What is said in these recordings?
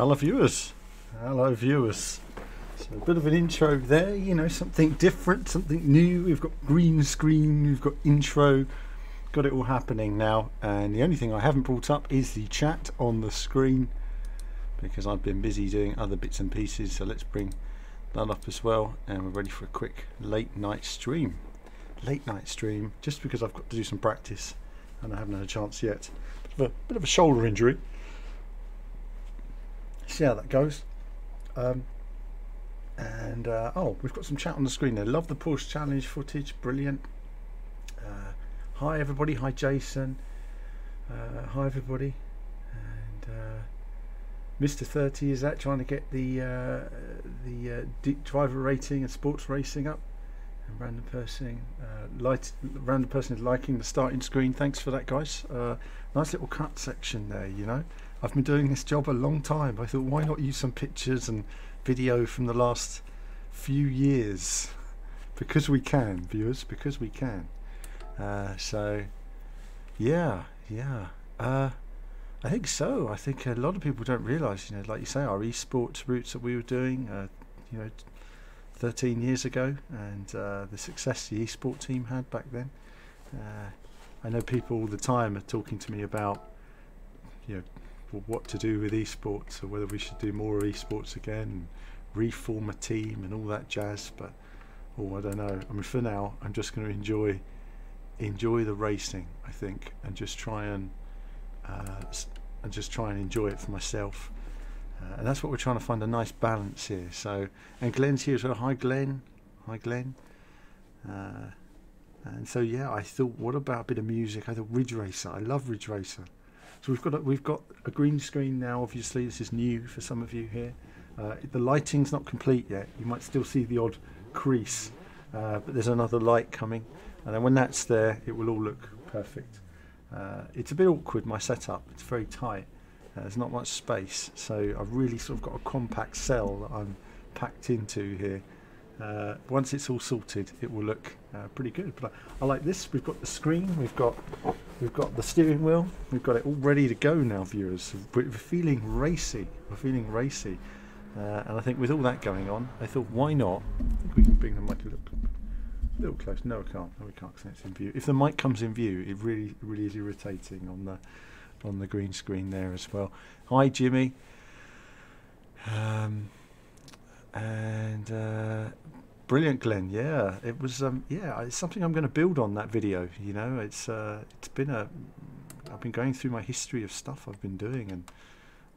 Hello viewers, hello viewers. So a bit of an intro there, you know, something different, something new. We've got green screen, we've got intro, got it all happening now. And the only thing I haven't brought up is the chat on the screen, because I've been busy doing other bits and pieces. So let's bring that up as well, and we're ready for a quick late night stream. Just because I've got to do some practice and I haven't had a chance yet. Bit of a shoulder injury. See how that goes. Oh, we've got some chat on the screen there. Love the Porsche Challenge footage, brilliant. Hi everybody, hi Jason, hi everybody. And Mr. 30 is that trying to get the driver rating and sports racing up. And random person is liking the starting screen. Thanks for that, guys. Nice little cut section there, you know. I've been doing this job a long time. I thought, why not use some pictures and video from the last few years? Because we can, viewers, because we can. So, yeah. I think so. I think a lot of people don't realise, you know, like you say, our esports routes that we were doing, you know, 13 years ago, and the success the esport team had back then. I know people all the time are talking to me about, you know, what to do with esports, or whether we should do more esports again, and reform a team and all that jazz. But I don't know. I mean, for now, I'm just going to enjoy the racing, I think, and just try and enjoy it for myself. And that's what we're trying to find, a nice balance here. So, and Glenn's here as well. Hi Glenn. And so yeah, I thought, what about a bit of music? I thought Ridge Racer. I love Ridge Racer. So we've got a green screen now. Obviously, this is new for some of you here. The lighting's not complete yet. You might still see the odd crease, but there's another light coming, and then when that's there, it will all look perfect. It's a bit awkward, my setup. It's very tight. There's not much space, so I've really sort of got a compact cell that I'm packed into here. Once it's all sorted, it will look pretty good. But I like this. We've got the screen, we've got the steering wheel, we've got it all ready to go now, viewers. We're feeling racy. And I think with all that going on, I thought, why not? I think we can bring the mic a little close. No, I can't. No, we can't, because it's in view. If the mic comes in view, it really is irritating on the green screen there as well. Hi Jimmy. Brilliant, Glenn. Yeah, it was it's something I'm going to build on, that video, you know. I've been going through my history of stuff I've been doing, and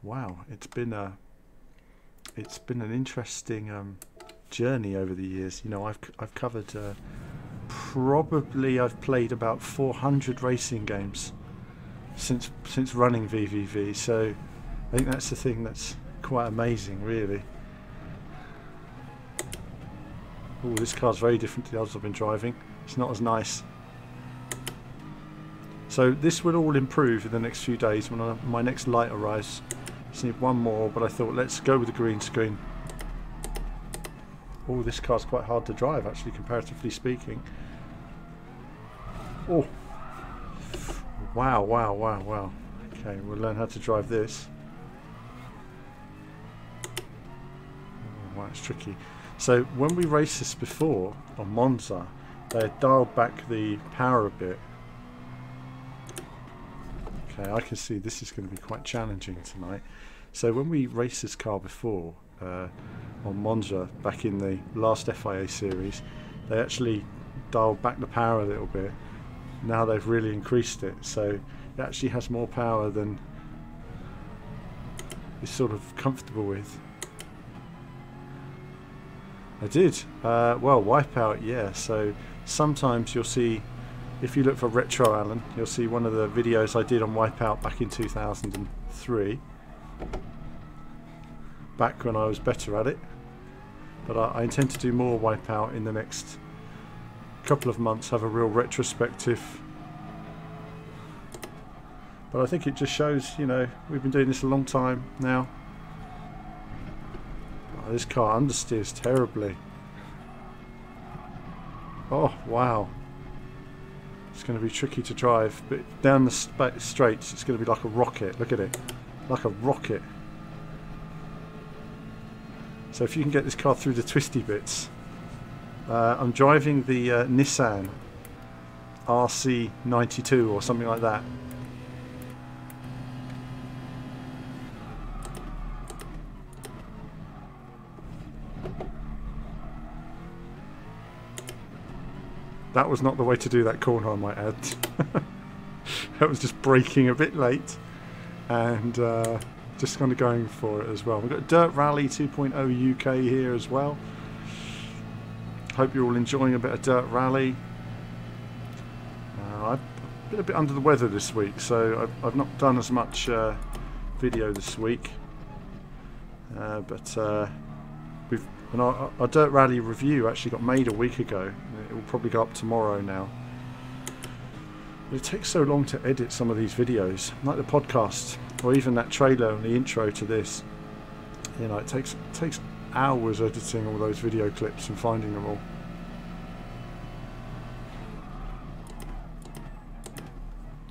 wow, it's been an interesting journey over the years. You know, I've covered probably I've played about 400 racing games since running VVV, so I think that's the thing that's quite amazing, really. Oh, this car's very different to the others I've been driving. It's not as nice. So this will all improve in the next few days when my next light arrives. Just need one more, but I thought, let's go with the green screen. Oh, this car's quite hard to drive, actually, comparatively speaking. Oh. Wow. Okay, we'll learn how to drive this. Oh, wow, it's tricky. So when we raced this before on Monza, they had dialed back the power a bit. Okay, I can see this is going to be quite challenging tonight. So when we raced this car before on Monza back in the last FIA series, they actually dialed back the power a little bit. Now they've really increased it, so it actually has more power than it's sort of comfortable with. I did. Well, Wipeout, yeah. So sometimes you'll see, if you look for Retro Alan, you'll see one of the videos I did on Wipeout back in 2003. Back when I was better at it. But I intend to do more Wipeout in the next couple of months, have a real retrospective. But I think it just shows, you know, we've been doing this a long time now. Oh, this car understeers terribly. Oh, wow. It's going to be tricky to drive, but down the straights it's going to be like a rocket. Look at it. Like a rocket. So if you can get this car through the twisty bits. I'm driving the Nissan RC92 or something like that. That was not the way to do that corner, I might add. That was just braking a bit late and just kind of going for it as well. We've got Dirt Rally 2.0 UK here as well. Hope you're all enjoying a bit of Dirt Rally. I've been a bit under the weather this week, so I've not done as much video this week. But our Dirt Rally review actually got made a week ago. It will probably go up tomorrow now. But it takes so long to edit some of these videos, like the podcast, or even that trailer and the intro to this. You know, it takes hours editing all those video clips and finding them all.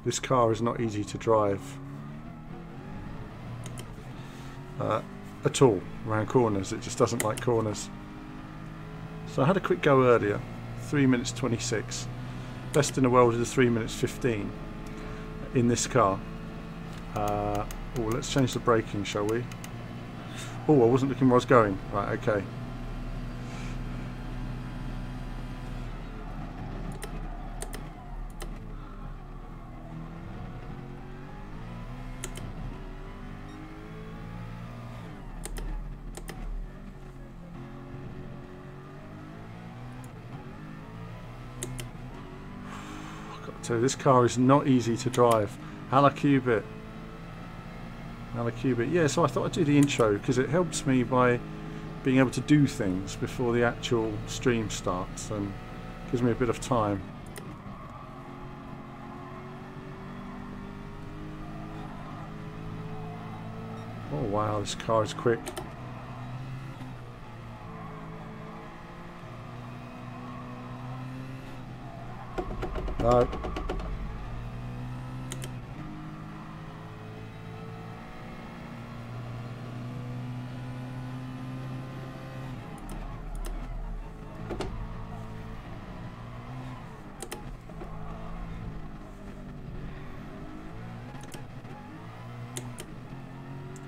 This car is not easy to drive at all around corners. It just doesn't like corners. So I had a quick go earlier, 3 minutes 26. Best in the world is 3 minutes 15 in this car. Oh, let's change the braking, shall we? Oh, I wasn't looking where I was going. Right, okay. So this car is not easy to drive. Halacubit. Yeah, so I thought I'd do the intro because it helps me by being able to do things before the actual stream starts and gives me a bit of time. Oh wow, this car is quick. No.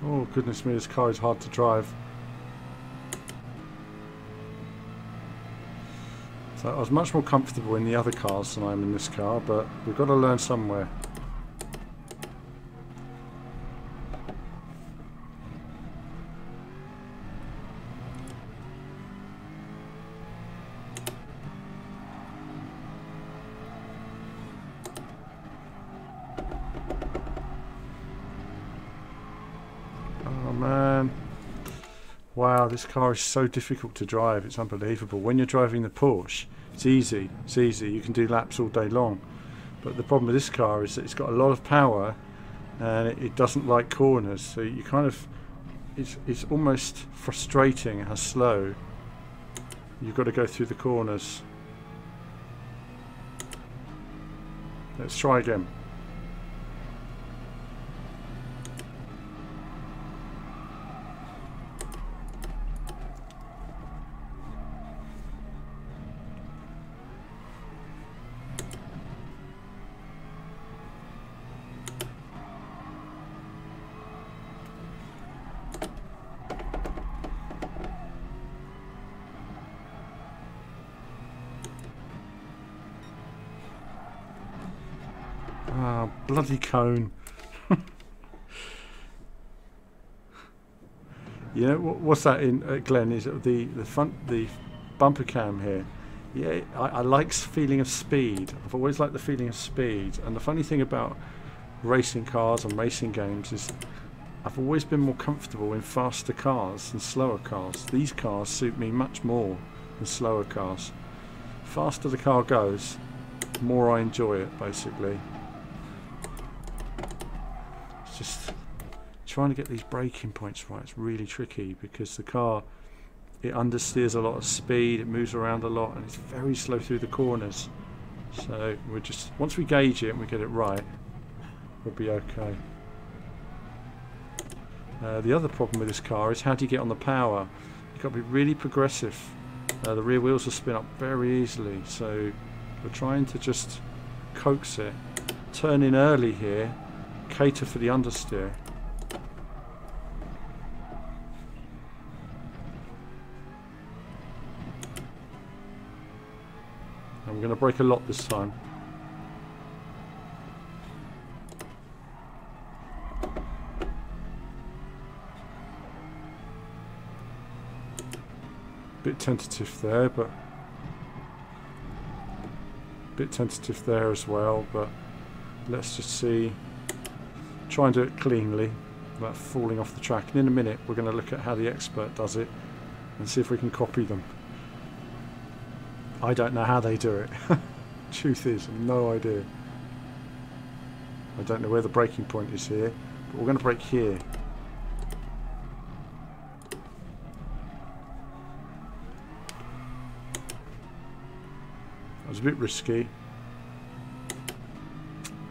Oh goodness me, this car is hard to drive. So I was much more comfortable in the other cars than I am in this car, but we've got to learn somewhere. Wow, this car is so difficult to drive, it's unbelievable. When you're driving the Porsche, it's easy, you can do laps all day long. But the problem with this car is that it's got a lot of power and it doesn't like corners, so you kind of, it's almost frustrating how slow you've got to go through the corners. Let's try again. Ah, bloody cone. You know what's that in Glenn? Is it the bumper cam here? Yeah, I like feeling of speed. I've always liked the feeling of speed. And the funny thing about racing cars and racing games is I've always been more comfortable in faster cars than slower cars. These cars suit me much more than slower cars. Faster the car goes, the more I enjoy it, basically. It's just trying to get these braking points right. It's really tricky because the car, it understeers a lot of speed, it moves around a lot, and it's very slow through the corners. So we're just, once we gauge it and we get it right, we'll be okay. The other problem with this car is how do you get on the power? got to be really progressive. The rear wheels will spin up very easily, so we're trying to just coax it. Turn in early here, cater for the understeer. I'm going to brake a lot this time. Bit tentative there, but bit tentative there as well, but let's just see. Try and do it cleanly without falling off the track, and in a minute we're going to look at how the expert does it and see if we can copy them. I don't know how they do it. Truth is, no idea. I don't know where the braking point is here, but we're going to brake here. It was a bit risky.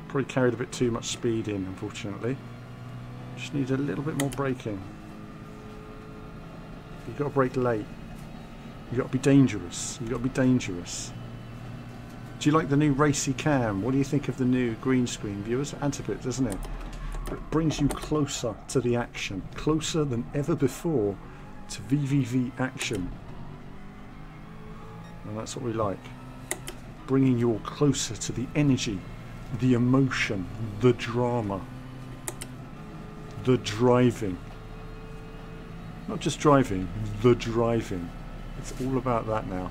Probably carried a bit too much speed in, unfortunately. Just need a little bit more braking. You've got to brake late. You've got to be dangerous. You've got to be dangerous. Do you like the new racy cam? What do you think of the new green screen, viewers? Adds a bit, doesn't it? It brings you closer to the action. Closer than ever before to VVV action. And that's what we like. Bringing you all closer to the energy, the emotion, the drama, the driving. Not just driving, the driving. It's all about that now.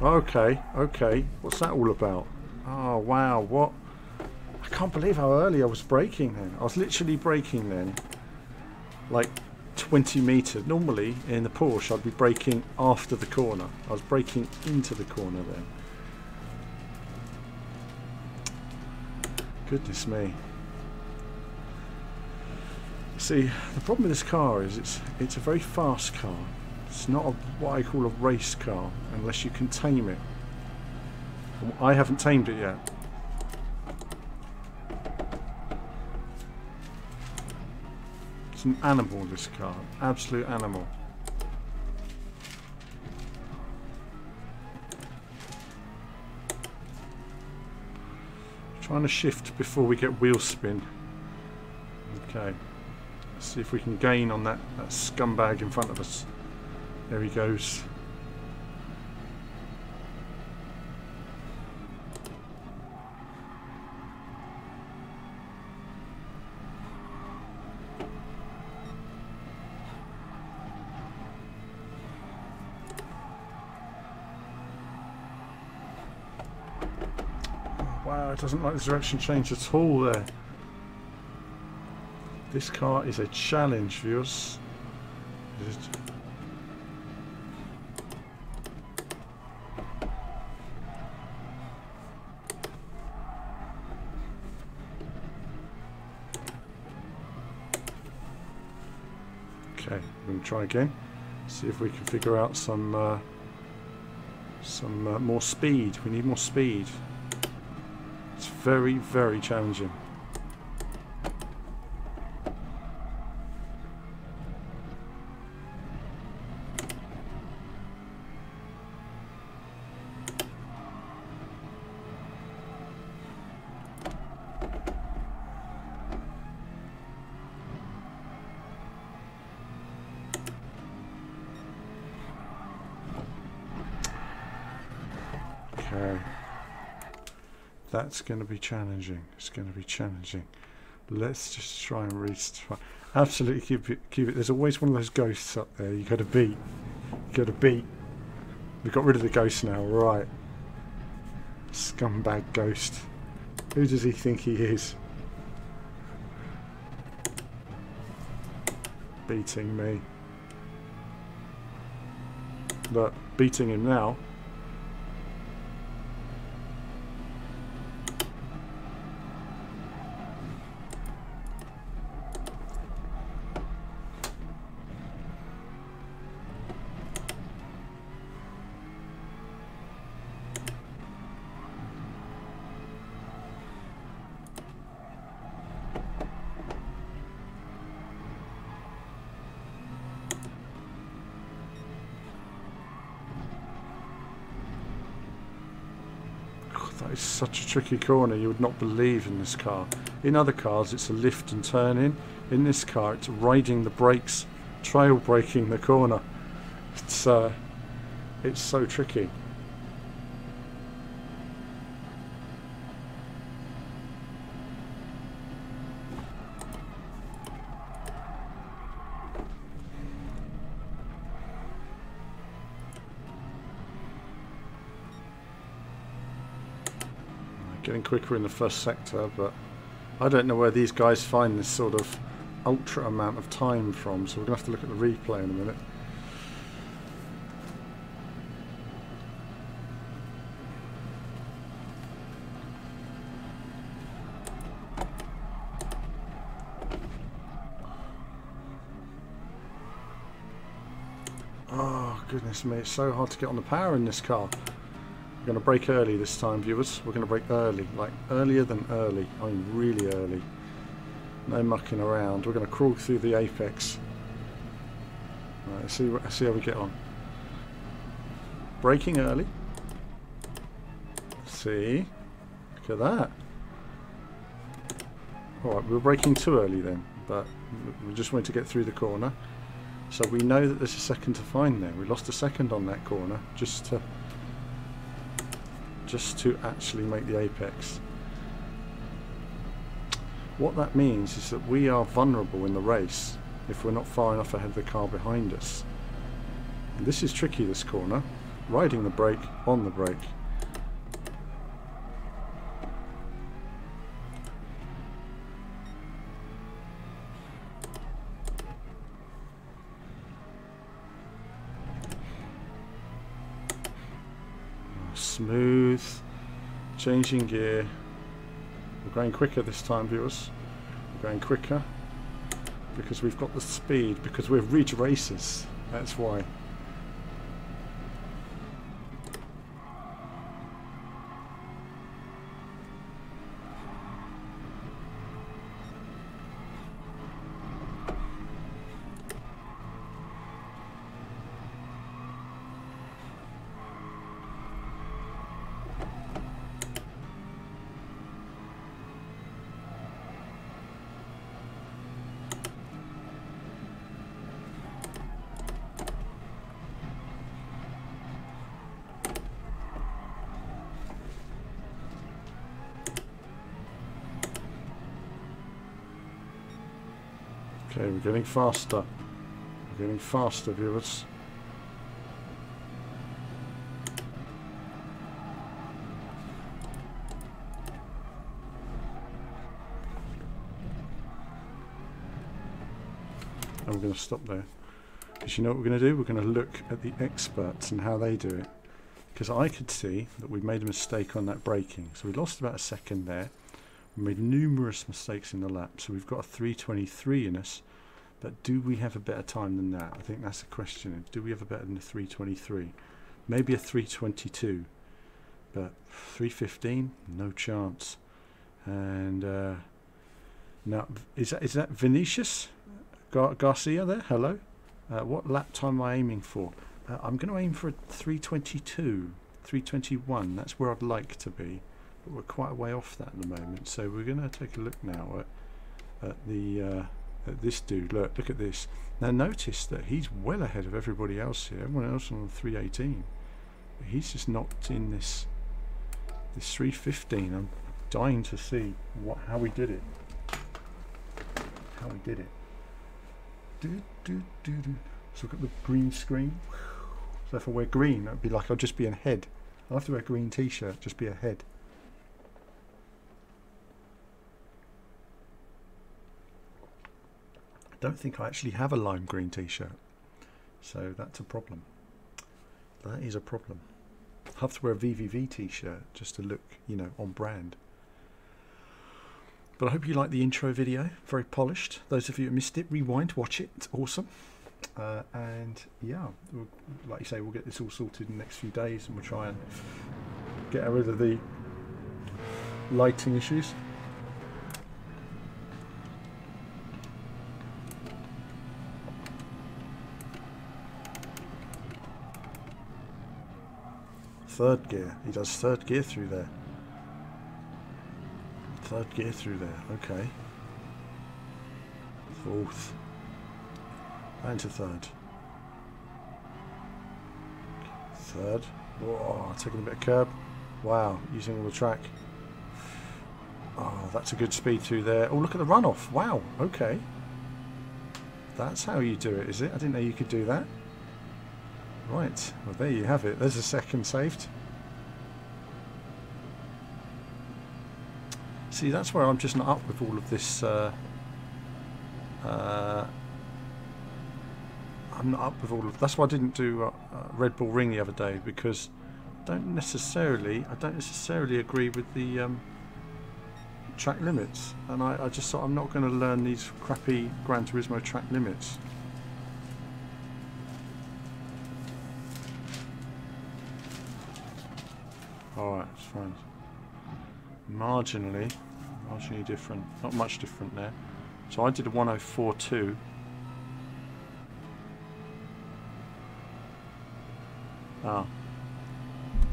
Okay, okay. What's that all about? Oh, wow. What? I can't believe how early I was braking then. I was literally braking then. Like 20 metres. Normally in the Porsche I'd be braking after the corner. I was braking into the corner then. Goodness me. See, the problem with this car is it's a very fast car. It's not what I call a race car unless you can tame it. I haven't tamed it yet. It's an animal, this car. Absolute animal. Trying to shift before we get wheel spin. Okay. Let's see if we can gain on that scumbag in front of us. There he goes. Wow, it doesn't like the direction change at all there. This car is a challenge, viewers. Okay, we're going to try again. See if we can figure out some more speed. We need more speed. It's very, very challenging. Okay. That's going to be challenging. It's going to be challenging. Let's just try and restart. Absolutely keep it. There's always one of those ghosts up there. You got to beat. You got to beat. We've got rid of the ghost now, right? Scumbag ghost. Who does he think he is? Beating me. Look, beating him now. That is such a tricky corner, you would not believe in this car. In other cars it's a lift and turn in. In this car it's riding the brakes, trail braking the corner. It's so tricky. Getting quicker in the first sector, but I don't know where these guys find this sort of ultra amount of time from, so we're going to have to look at the replay in a minute. Oh goodness me, it's so hard to get on the power in this car. We're going to brake early this time, viewers. We're going to brake early, like earlier than early. I mean really early. No mucking around. We're going to crawl through the apex. Right, let's see how we get on. Braking early. See? Look at that. Alright, we were braking too early then, but we just wanted to get through the corner. So we know that there's a second to find there. We lost a second on that corner just to actually make the apex. What that means is that we are vulnerable in the race if we're not far enough ahead of the car behind us. And this is tricky, this corner. Riding the brake, on the brake. Smooth, changing gear. We're going quicker this time, viewers. We're going quicker because we've got the speed, because we're ridge racers. That's why. Okay, we're getting faster. We're getting faster, viewers. And we're going to stop there. Because you know what we're going to do? We're going to look at the experts and how they do it. Because I could see that we made a mistake on that braking. So we lost about a second there. We made numerous mistakes in the lap, so we've got a 3:23 in us, but do we have a better time than that? I think that's the question. Do we have a better than a 3:23? Maybe a 3:22, but 3:15? No chance. And now, is that Vinicius Garcia there? Hello? What lap time am I aiming for? I'm going to aim for a 3:22, 3:21. That's where I'd like to be. We're quite a way off that at the moment, so we're going to take a look now at this dude. Look at this. Now notice that he's well ahead of everybody else here. Everyone else on 3:18. He's just not in this 3:15. I'm dying to see how we did it. How we did it. So look at the green screen. So if I wear green, that'd be like I'll just be ahead. I'll have to wear a green t-shirt, just be ahead. I don't think I actually have a lime green t-shirt, so that's a problem. That is a problem. I have to wear a VVV t-shirt just to look, you know, on brand. But I hope you like the intro video, very polished. Those of you who missed it, rewind, watch it, it's awesome. And yeah, like you say, we'll get this all sorted in the next few days, and we'll try and get rid of the lighting issues. Third gear. He does third gear through there. Third gear through there, okay. Fourth. And to third. Third. Whoa, taking a bit of curb. Wow, using all the track. Oh, that's a good speed through there. Oh, look at the runoff. Wow, okay. That's how you do it, is it? I didn't know you could do that. Right, well there you have it. There's a second saved. See, that's where I'm just not up with all of this. I'm not up with all of. That's why I didn't do Red Bull Ring the other day, because I don't necessarily agree with the track limits, and I just thought I'm not going to learn these crappy Gran Turismo track limits. Alright, it's fine. Marginally different. Not much different there. So I did a 104.2. Ah.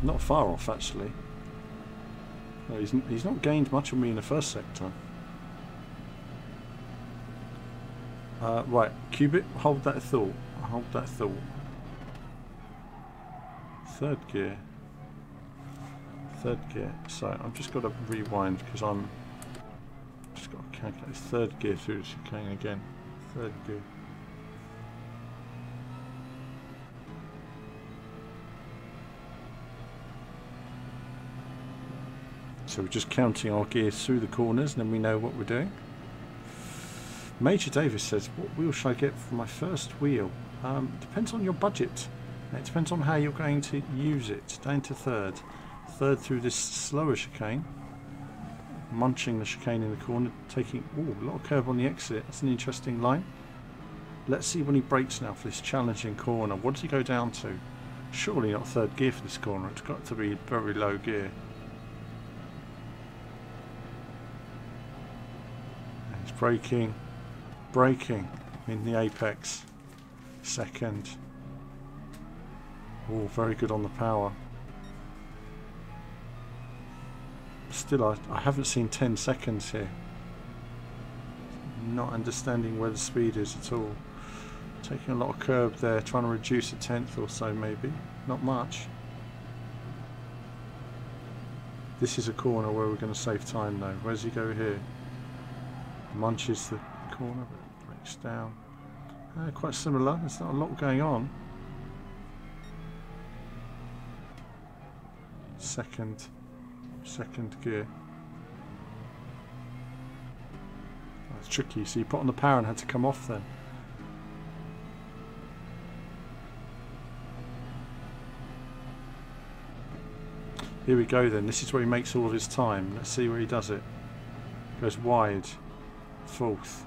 Not far off, actually. No, he's not gained much on me in the first sector. Right, Cubit, hold that thought. Hold that thought. Third gear. Third gear. So I've just got to rewind because I'm just got to calculate third gear through the chicane again. Third gear. So we're just counting our gears through the corners, and then we know what we're doing. Major Davis says, what wheel should I get for my first wheel? Depends on your budget. It depends on how you're going to use it. Down to third. Third through this slower chicane. Munching the chicane in the corner. Taking a lot of curve on the exit. That's an interesting line. Let's see when he brakes now for this challenging corner. What does he go down to? Surely not third gear for this corner. It's got to be very low gear. Braking in the apex. Second. Oh, very good on the power. Still, I haven't seen 10 seconds here. Not understanding where the speed is at all. Taking a lot of curb there, trying to reduce a tenth or so maybe. Not much. This is a corner where we're going to save time though. Where's he go here? Munches the corner, but breaks down. Quite similar. There's not a lot going on. Second gear. That's tricky. So you put on the power and had to come off then. Here we go then. This is where he makes all of his time. Let's see where he does it. Goes wide. Fourth.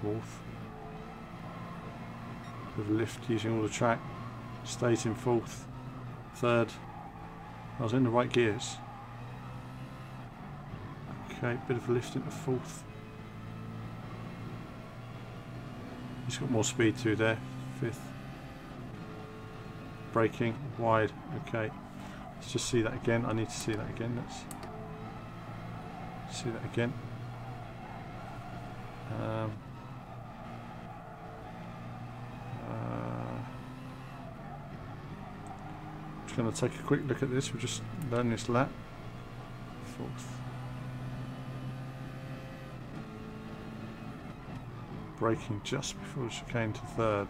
With a lift using all the track. Stays in fourth. Third. I was in the right gears. Okay, bit of a lift into fourth. He's got more speed through there. Fifth. Braking. Wide. Okay. Let's just see that again. I need to see that again. Let's see that again. Just going to take a quick look at this. We're just learning this lap. Fourth. Braking just before the chicane to third,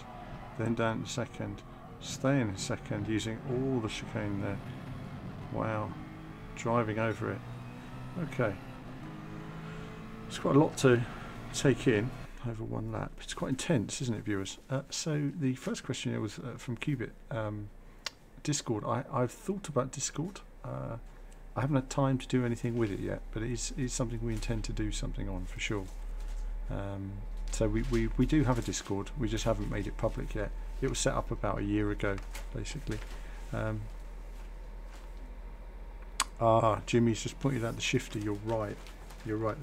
then down to second. Staying in second, using all the chicane there. Wow. Driving over it. Okay. It's quite a lot to take in over one lap. It's quite intense, isn't it, viewers? So the first question here was from Cubit. Discord. I've thought about Discord. I haven't had time to do anything with it yet, but it is something we intend to do something on for sure. So we do have a Discord. We just haven't made it public yet. It was set up about a year ago, basically. Jimmy's just pointed out the shifter. You're right. You're right.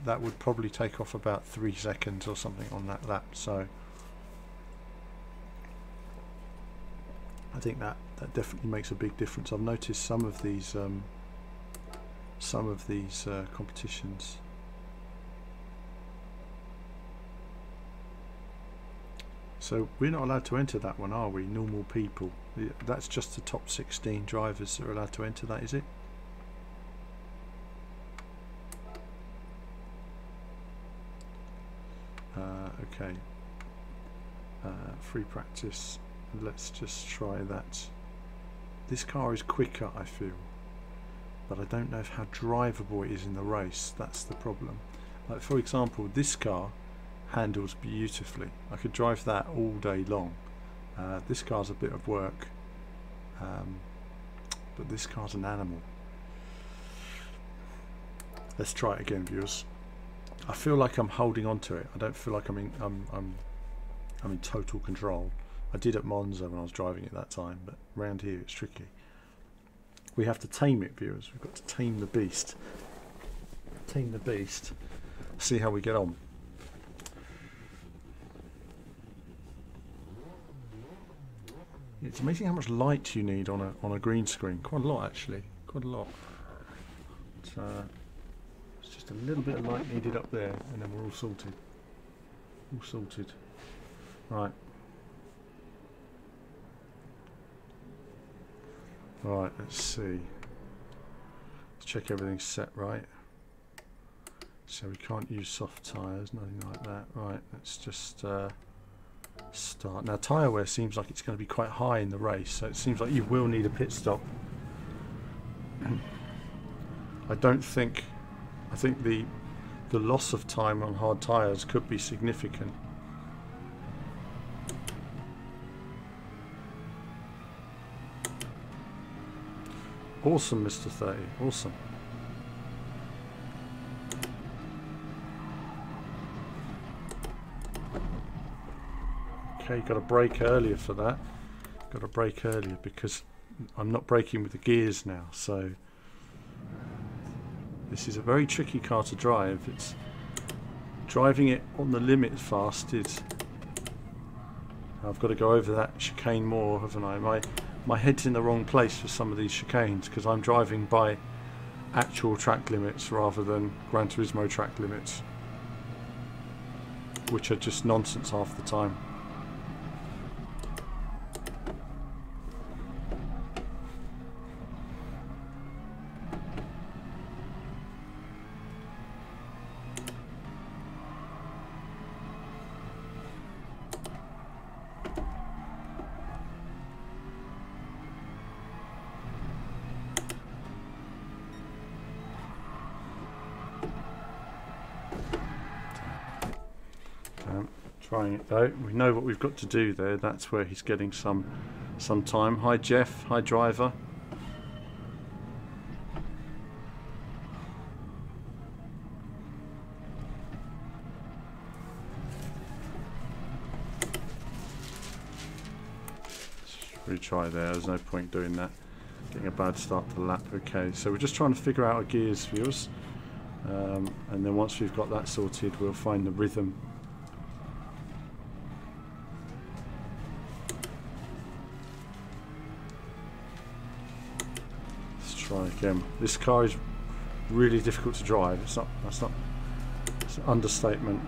That would probably take off about 3 seconds or something on that lap. So I think that definitely makes a big difference. I've noticed some of these some of these competitions. So we're not allowed to enter that one, are we? Normal people. That's just the top 16 drivers that are allowed to enter that, is it? Okay. Free practice. Let's just try that. This car is quicker, I feel, but I don't know how drivable it is in the race. That's the problem. Like, for example, this car handles beautifully. I could drive that all day long. This car's a bit of work, but this car's an animal. Let's try it again, viewers. I feel like I'm holding on to it. I don't feel like I'm in total control. I did at Monza when I was driving it that time, but around here it's tricky. We have to tame it, viewers. We've got to tame the beast. Tame the beast. See how we get on. It's amazing how much light you need on a green screen. Quite a lot, actually. Quite a lot. It's just a little bit of light needed up there, and then we're all sorted. All sorted. Right. Right, let's see. Let's check everything's set right. So we can't use soft tyres, nothing like that. Right, let's just start. Now tyre wear seems like it's going to be quite high in the race, so it seems like you will need a pit stop. I think the loss of time on hard tyres could be significant. Awesome, Mr. 30. Awesome. Okay, got to brake earlier for that. Got to brake earlier because I'm not braking with the gears now. So this is a very tricky car to drive. It's driving it on the limit fast is. I've got to go over that chicane more, haven't I? My head's in the wrong place for some of these chicanes because I'm driving by actual track limits rather than Gran Turismo track limits, which are just nonsense half the time. Trying it though. We know what we've got to do there. That's where he's getting some time. Hi Jeff. Hi driver. Let's retry there. There's no point doing that. Getting a bad start to the lap. Okay, so we're just trying to figure out our gears, viewers. And then once we've got that sorted, we'll find the rhythm. Try again. This car is really difficult to drive. It's an understatement.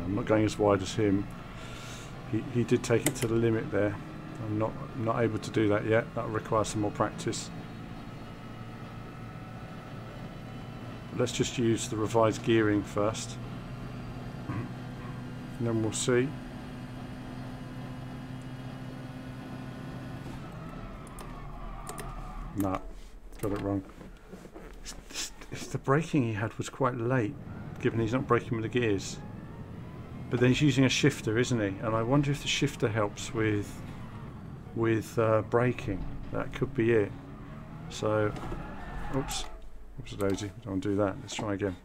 I'm not going as wide as him. He did take it to the limit there. I'm not able to do that yet. That'll require some more practice. But let's just use the revised gearing first, and then we'll see. Nah, got it wrong. It's the braking he had was quite late, given he's not braking with the gears. But then he's using a shifter, isn't he? And I wonder if the shifter helps with braking. That could be it. So, oops a daisy. Don't do that. Let's try again.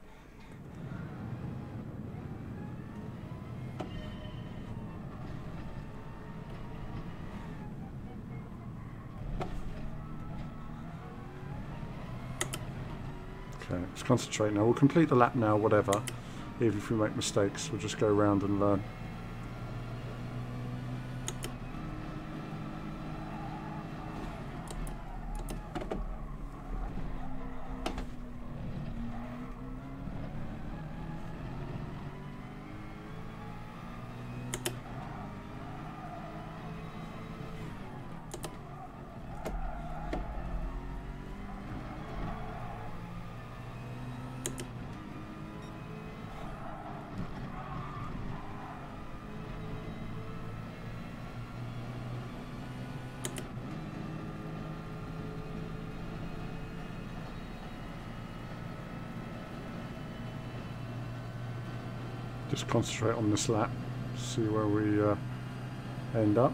Okay, let's concentrate now. We'll complete the lap now, whatever. Even if we make mistakes, we'll just go around and learn. Just concentrate on this lap, see where we end up.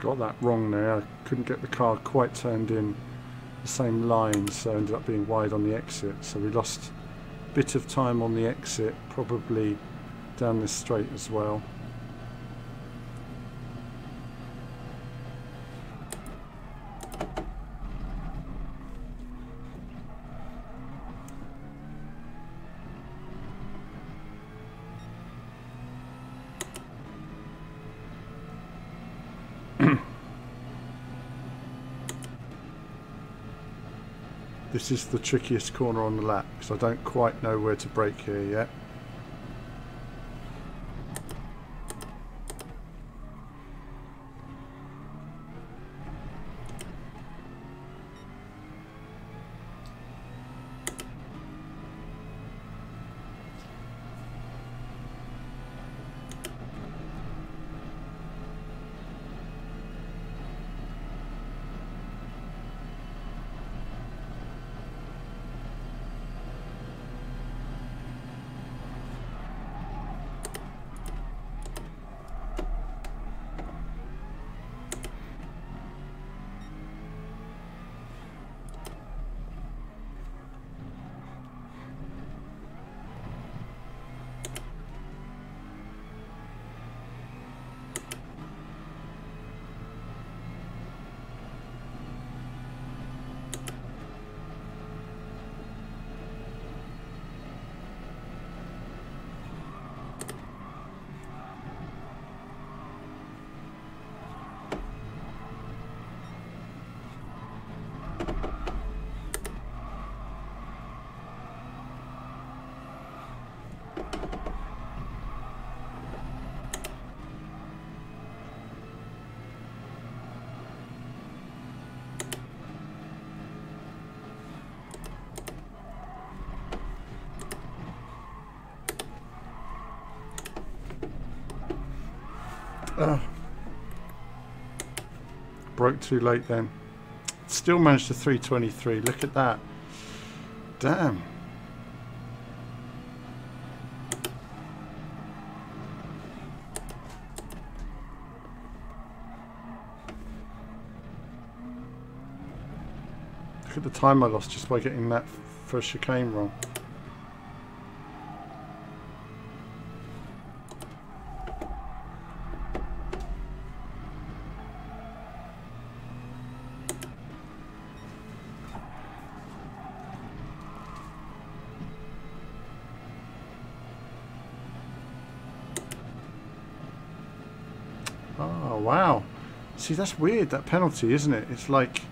Got that wrong there. I couldn't get the car quite turned in the same line, so ended up being wide on the exit. So we lost a bit of time on the exit, probably down this straight as well. This is the trickiest corner on the lap because I don't quite know where to brake here yet. Broke too late then. Still managed to 323. Look at that. Damn. Look at the time I lost just by getting that first chicane wrong. Oh, wow. See, that's weird, that penalty, isn't it? It's like,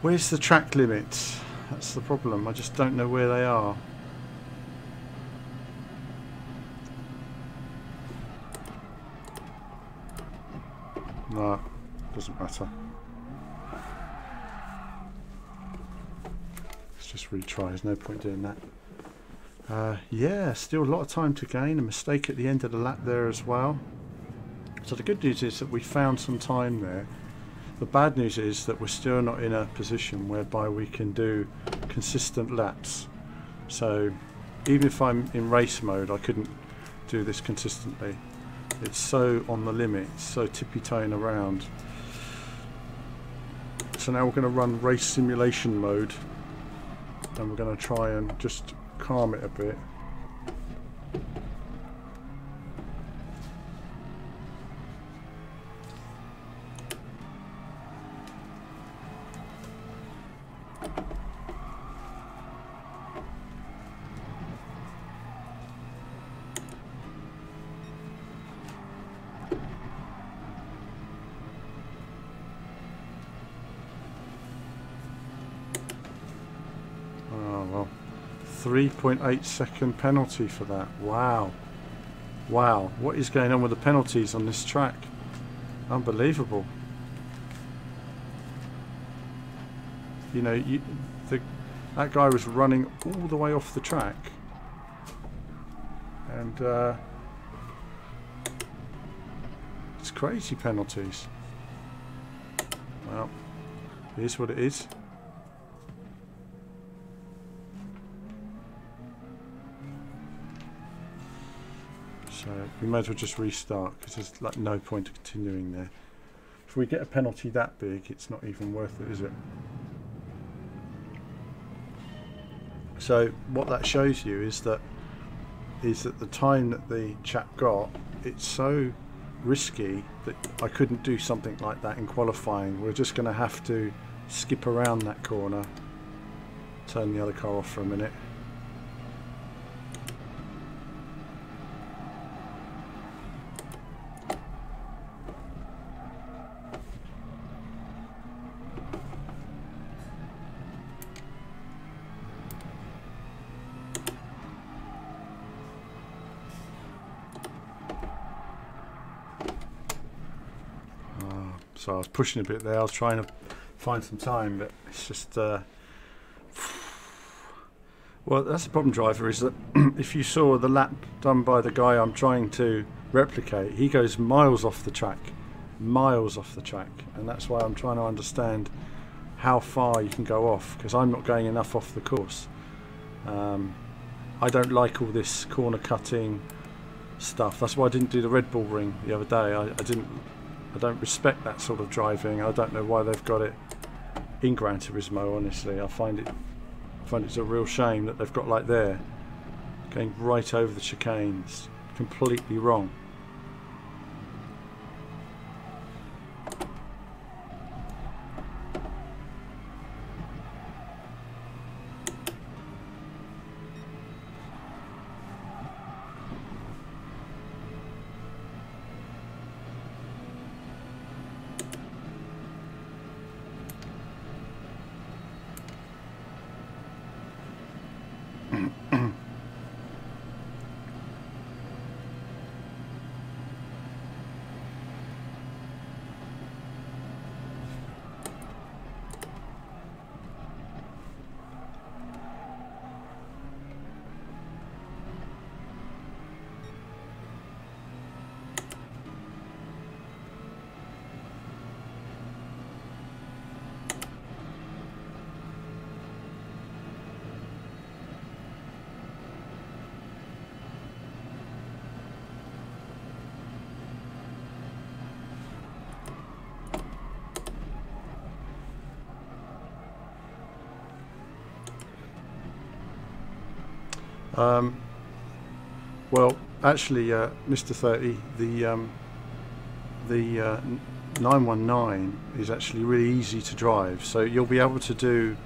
where's the track limits? That's the problem. I just don't know where they are. No, doesn't matter. Let's just retry. There's no point doing that. Yeah, still a lot of time to gain. A mistake at the end of the lap there as well. So the good news is that we found some time there. The bad news is that we're still not in a position whereby we can do consistent laps. So even if I'm in race mode, I couldn't do this consistently. It's so on the limit, it's so tippy-toeing around. So now we're going to run race simulation mode. and we're going to try and just calm it a bit. Oh well, 3.8 second penalty for that. Wow. Wow, what is going on with the penalties on this track? Unbelievable. You know, that guy was running all the way off the track, and it's crazy penalties. Well, it is what it is. So we might as well just restart, because there's like no point of continuing there. If we get a penalty that big, it's not even worth it, is it? So what that shows you is that the time that the chap got, it's so risky that I couldn't do something like that in qualifying. We're just going to have to skip around that corner, turn the other car off for a minute. So I was pushing a bit there, I was trying to find some time, but it's just well, that's the problem, driver, is that if you saw the lap done by the guy I'm trying to replicate, he goes miles off the track, and that's why I'm trying to understand how far you can go off, because I'm not going enough off the course. I don't like all this corner cutting stuff. That's why I didn't do the Red Bull ring the other day. I don't respect that sort of driving. I don't know why they've got it in Gran Turismo, honestly. I find it's a real shame that they've got like there, going right over the chicanes, completely wrong. Well, actually, Mr. 30, the 919 is actually really easy to drive, so you'll be able to do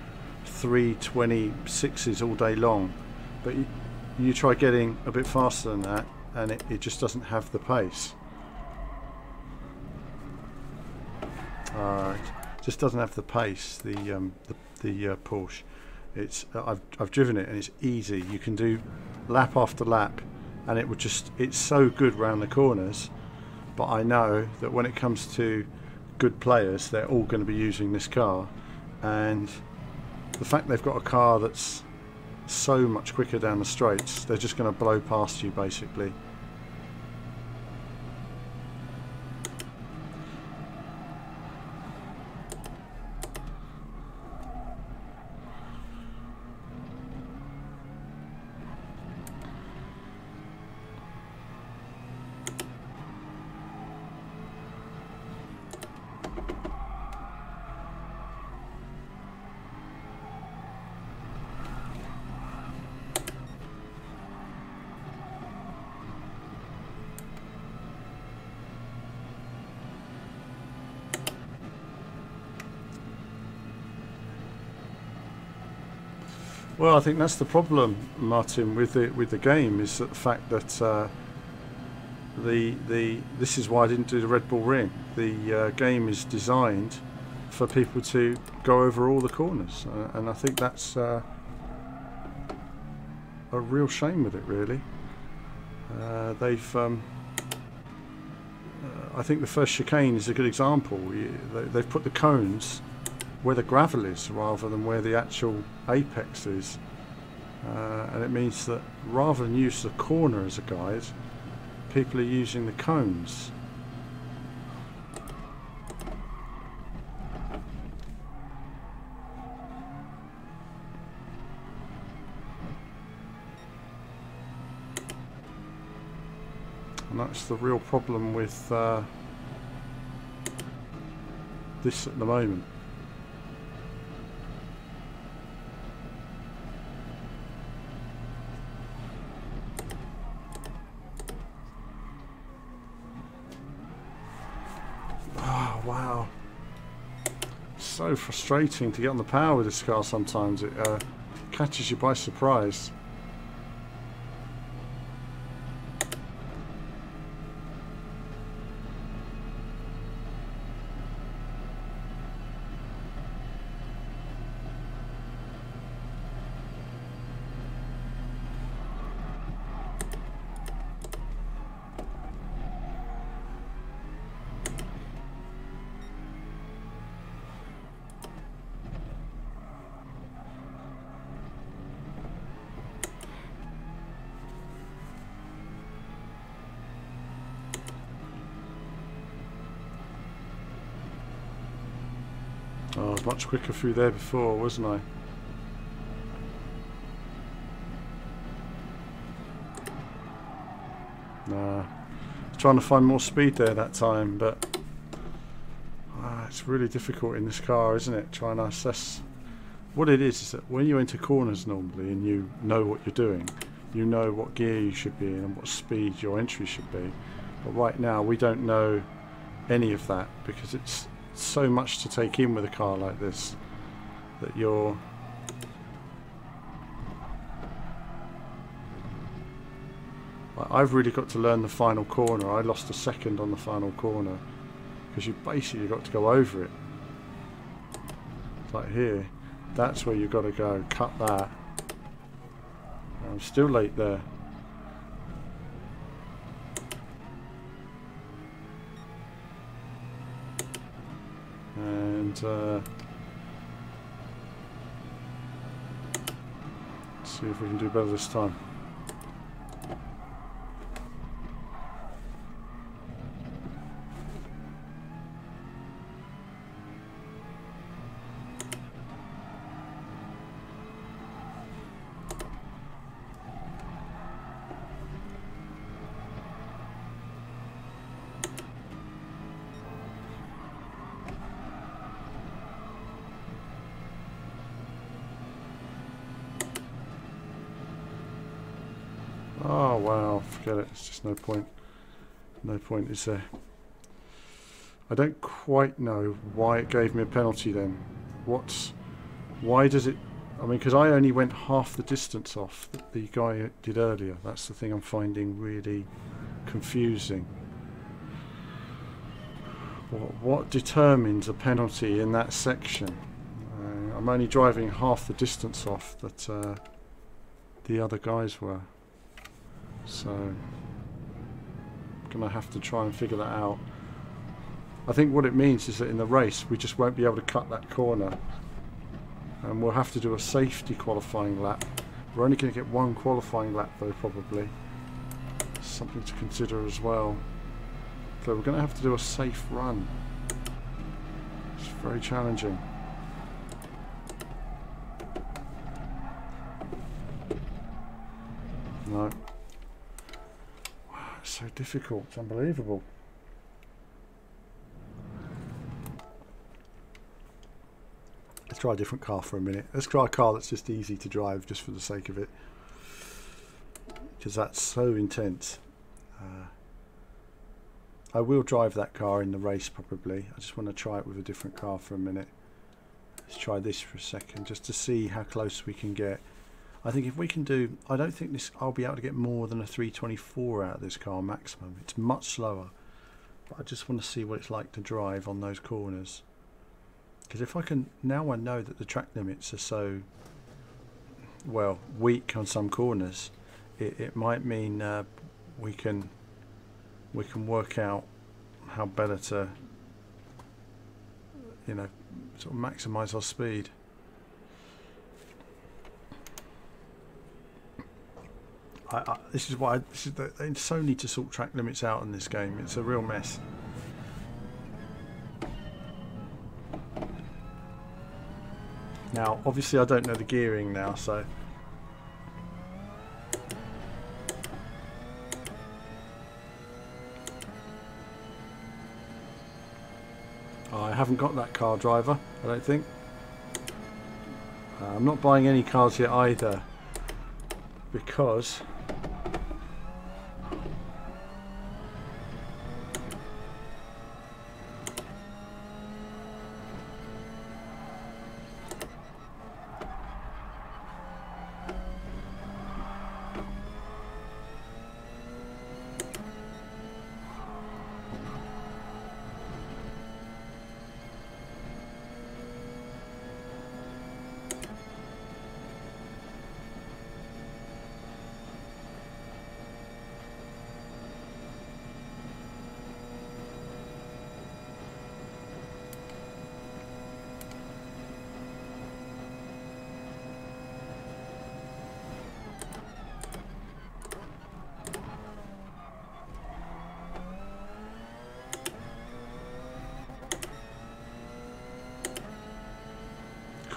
326s all day long, but you try getting a bit faster than that and it just doesn't have the pace. Just doesn't have the pace, the Porsche. It's I've driven it and it's easy. You can do lap after lap, and it's so good round the corners. But I know that when it comes to good players, they're all going to be using this car, and the fact they've got a car that's so much quicker down the straights, they're just going to blow past you basically. Well, I think that's the problem, Martin, with the game, is that the fact that this is why I didn't do the Red Bull Ring. The game is designed for people to go over all the corners, and I think that's a real shame with it, really. I think the first chicane is a good example. They've put the cones where the gravel is rather than where the actual apex is, and it means that rather than use the corner as a guide, people are using the cones. And that's the real problem with this at the moment. Oh, wow. So frustrating to get on the power with this car sometimes. It catches you by surprise. Oh, I was much quicker through there before, wasn't I? Nah. I was trying to find more speed there that time, but it's really difficult in this car, isn't it? Trying to assess. What it is that when you enter corners normally and you know what you're doing, you know what gear you should be in and what speed your entry should be. But right now we don't know any of that because it's so much to take in with a car like this that you're I've really got to learn the final corner. I lost a second on the final corner because you basically got to go over it. It's like here, that's where you've got to go, cut that. I'm still late there. And see if we can do better this time. Oh wow, forget it, it's just no point. No point is there. I don't quite know why it gave me a penalty then. Why does it, I mean, because I only went half the distance off that the guy did earlier. That's the thing I'm finding really confusing. What determines a penalty in that section? I'm only driving half the distance off that the other guys were. So I'm gonna have to try and figure that out. I think what it means is that in the race we just won't be able to cut that corner, and we'll have to do a safety qualifying lap. We're only going to get one qualifying lap though, probably. Something to consider as well. So we're going to have to do a safe run. It's very challenging. No. So difficult, it's unbelievable. Let's try a different car for a minute. Let's try a car that's just easy to drive, just for the sake of it, because that's so intense. I will drive that car in the race probably. I just want to try it with a different car for a minute. Let's try this for a second just to see how close we can get. I think if we can do, I don't think this, I'll be able to get more than a 324 out of this car maximum. It's much slower, but I just want to see what it's like to drive on those corners. Because if I can, now I know that the track limits are so, well, weak on some corners, it might mean we can work out how better to, you know, sort of maximise our speed. This is why they so need to sort track limits out in this game. It's a real mess. Now, obviously, I don't know the gearing now, so I haven't got that car driver, I don't think. I'm not buying any cars yet either, because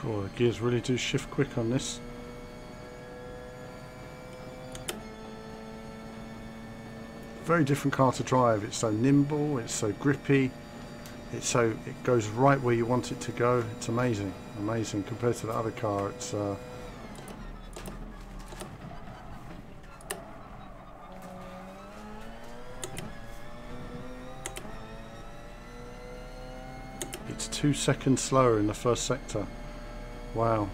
cool, the gears really do shift quick on this. Very different car to drive. It's so nimble, it's so grippy, it goes right where you want it to go. It's amazing, amazing compared to the other car. It's 2 seconds slower in the first sector. Wow.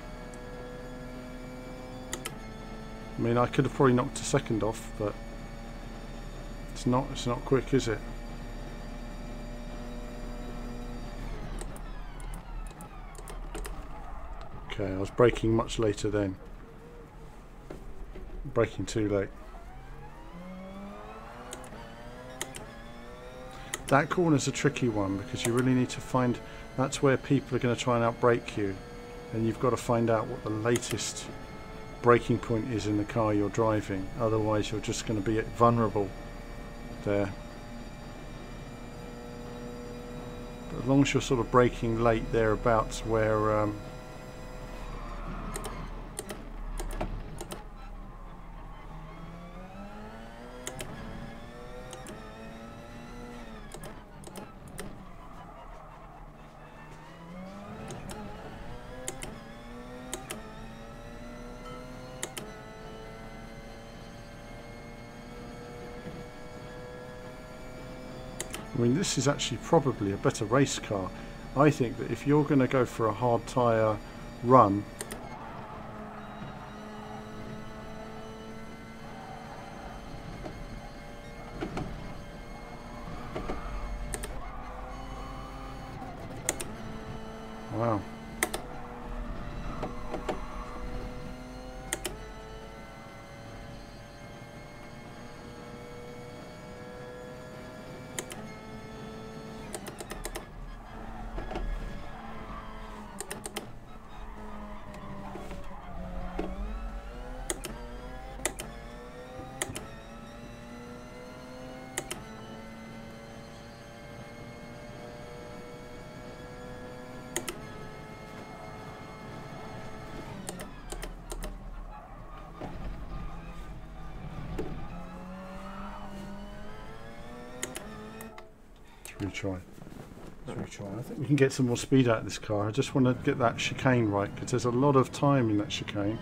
I mean, I could have probably knocked a second off, but it's not quick, is it? Okay, I was braking much later then. Braking too late. That corner's a tricky one because you really need to find, that's where people are going to try and outbrake you, and you've got to find out what the latest braking point is in the car you're driving, otherwise you're just going to be vulnerable there. But as long as you're sort of braking late thereabouts where I mean, this is actually probably a better race car. I think that if you're going to go for a hard tyre run, wow. Retry. Let's retry. I think we can get some more speed out of this car. I just want to get that chicane right because there's a lot of time in that chicane.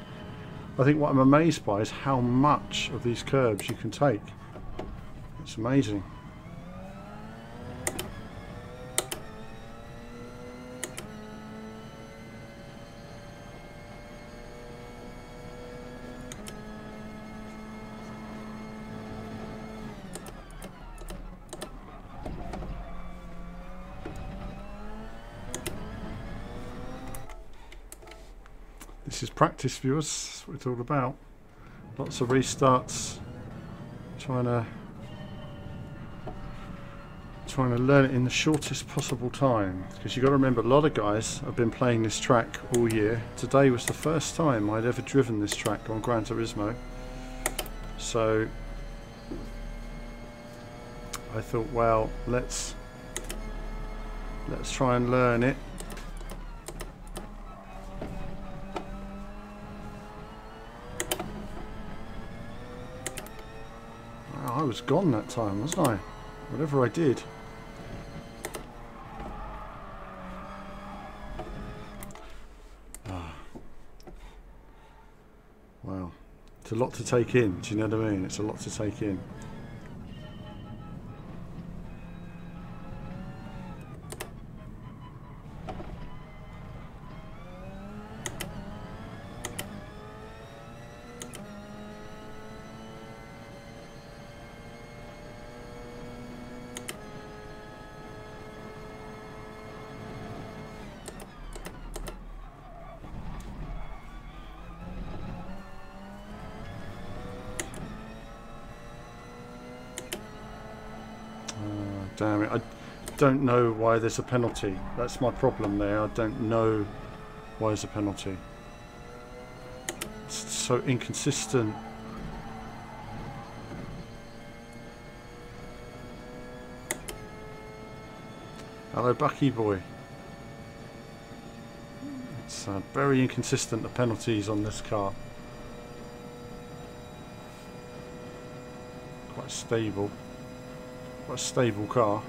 I think what I'm amazed by is how much of these curbs you can take. It's amazing. This is practice, viewers. That's what it's all about. Lots of restarts. Trying to learn it in the shortest possible time, because you've got to remember, a lot of guys have been playing this track all year. Today was the first time I'd ever driven this track on Gran Turismo, so I thought, well, let's try and learn it. Wow, I was gone that time, wasn't I? Whatever I did. Wow, it's a lot to take in, do you know what I mean? It's a lot to take in. Damn it, I don't know why there's a penalty. That's my problem there. I don't know why there's a penalty. It's so inconsistent. Hello, Bucky boy. It's very inconsistent, the penalties on this car. Quite stable. Quite a stable car.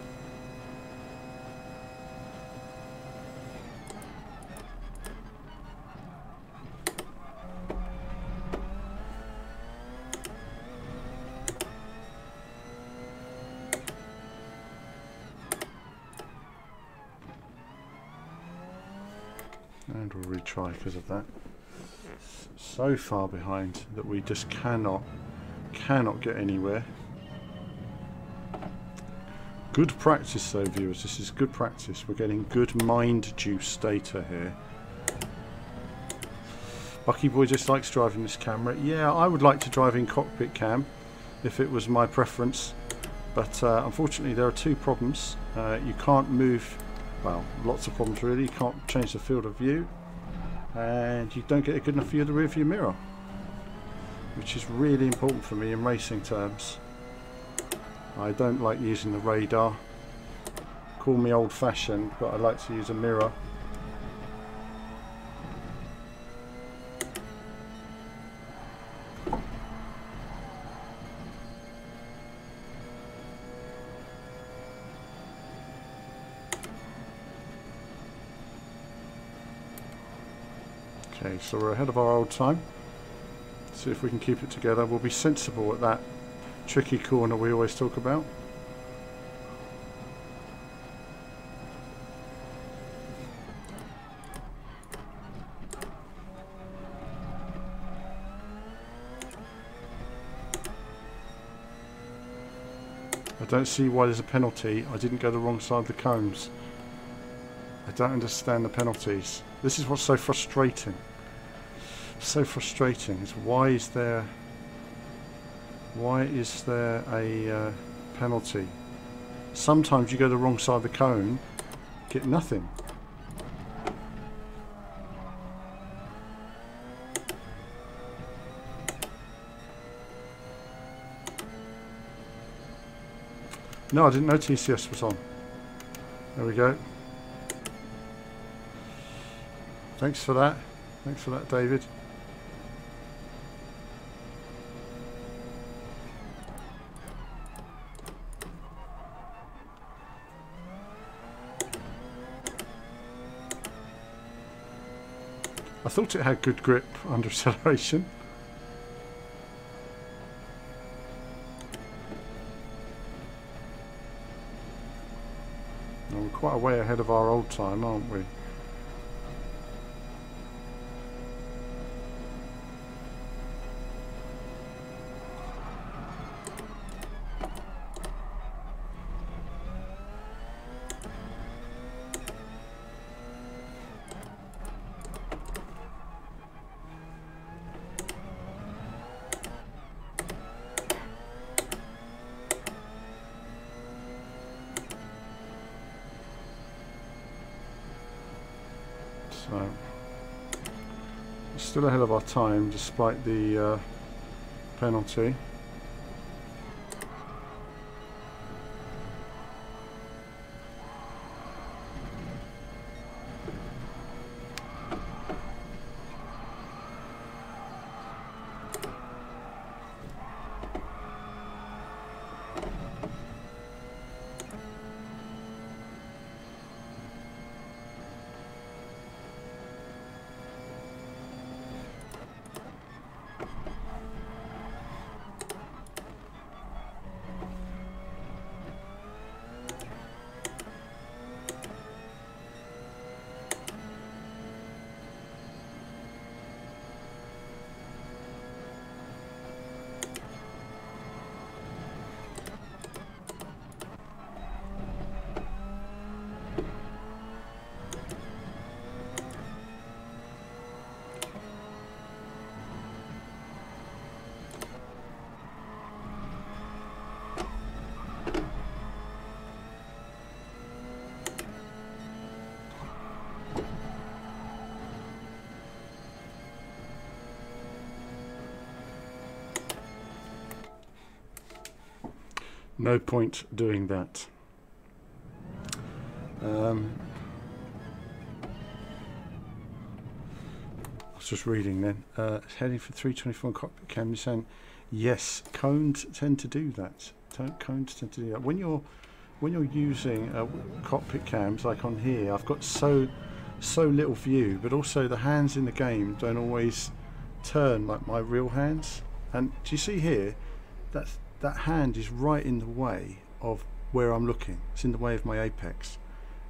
And we'll retry because of that. So far behind that we just cannot get anywhere. Good practice though, viewers. This is good practice. We're getting good mind juice data here. Bucky boy just likes driving this camera. Yeah, I would like to drive in cockpit cam if it was my preference, but unfortunately there are two problems. You can't move, well, lots of problems really. You can't change the field of view, and you don't get a good enough view of the rear view mirror, which is really important for me in racing terms. I don't like using the radar. Call me old-fashioned, but I like to use a mirror. Okay, so we're ahead of our old time. See if we can keep it together. We'll be sensible at that tricky corner we always talk about. I don't see why there's a penalty. I didn't go the wrong side of the cones. I don't understand the penalties. This is what's so frustrating. So frustrating is why is there a penalty? Sometimes you go the wrong side of the cone, get nothing. No, I didn't know TCS was on. There we go. Thanks for that. Thanks for that, David. I thought it had good grip under acceleration. Well, we're quite a way ahead of our old time, aren't we? So still ahead of our time despite the penalty. No point doing that. I was just reading then. Heading for 324 on cockpit cam. You're saying yes, cones tend to do that. Cones tend to do that. When you're using cockpit cams like on here, I've got so little view, but also the hands in the game don't always turn like my real hands. And do you see here? That hand is right in the way of where I'm looking. It's in the way of my apex.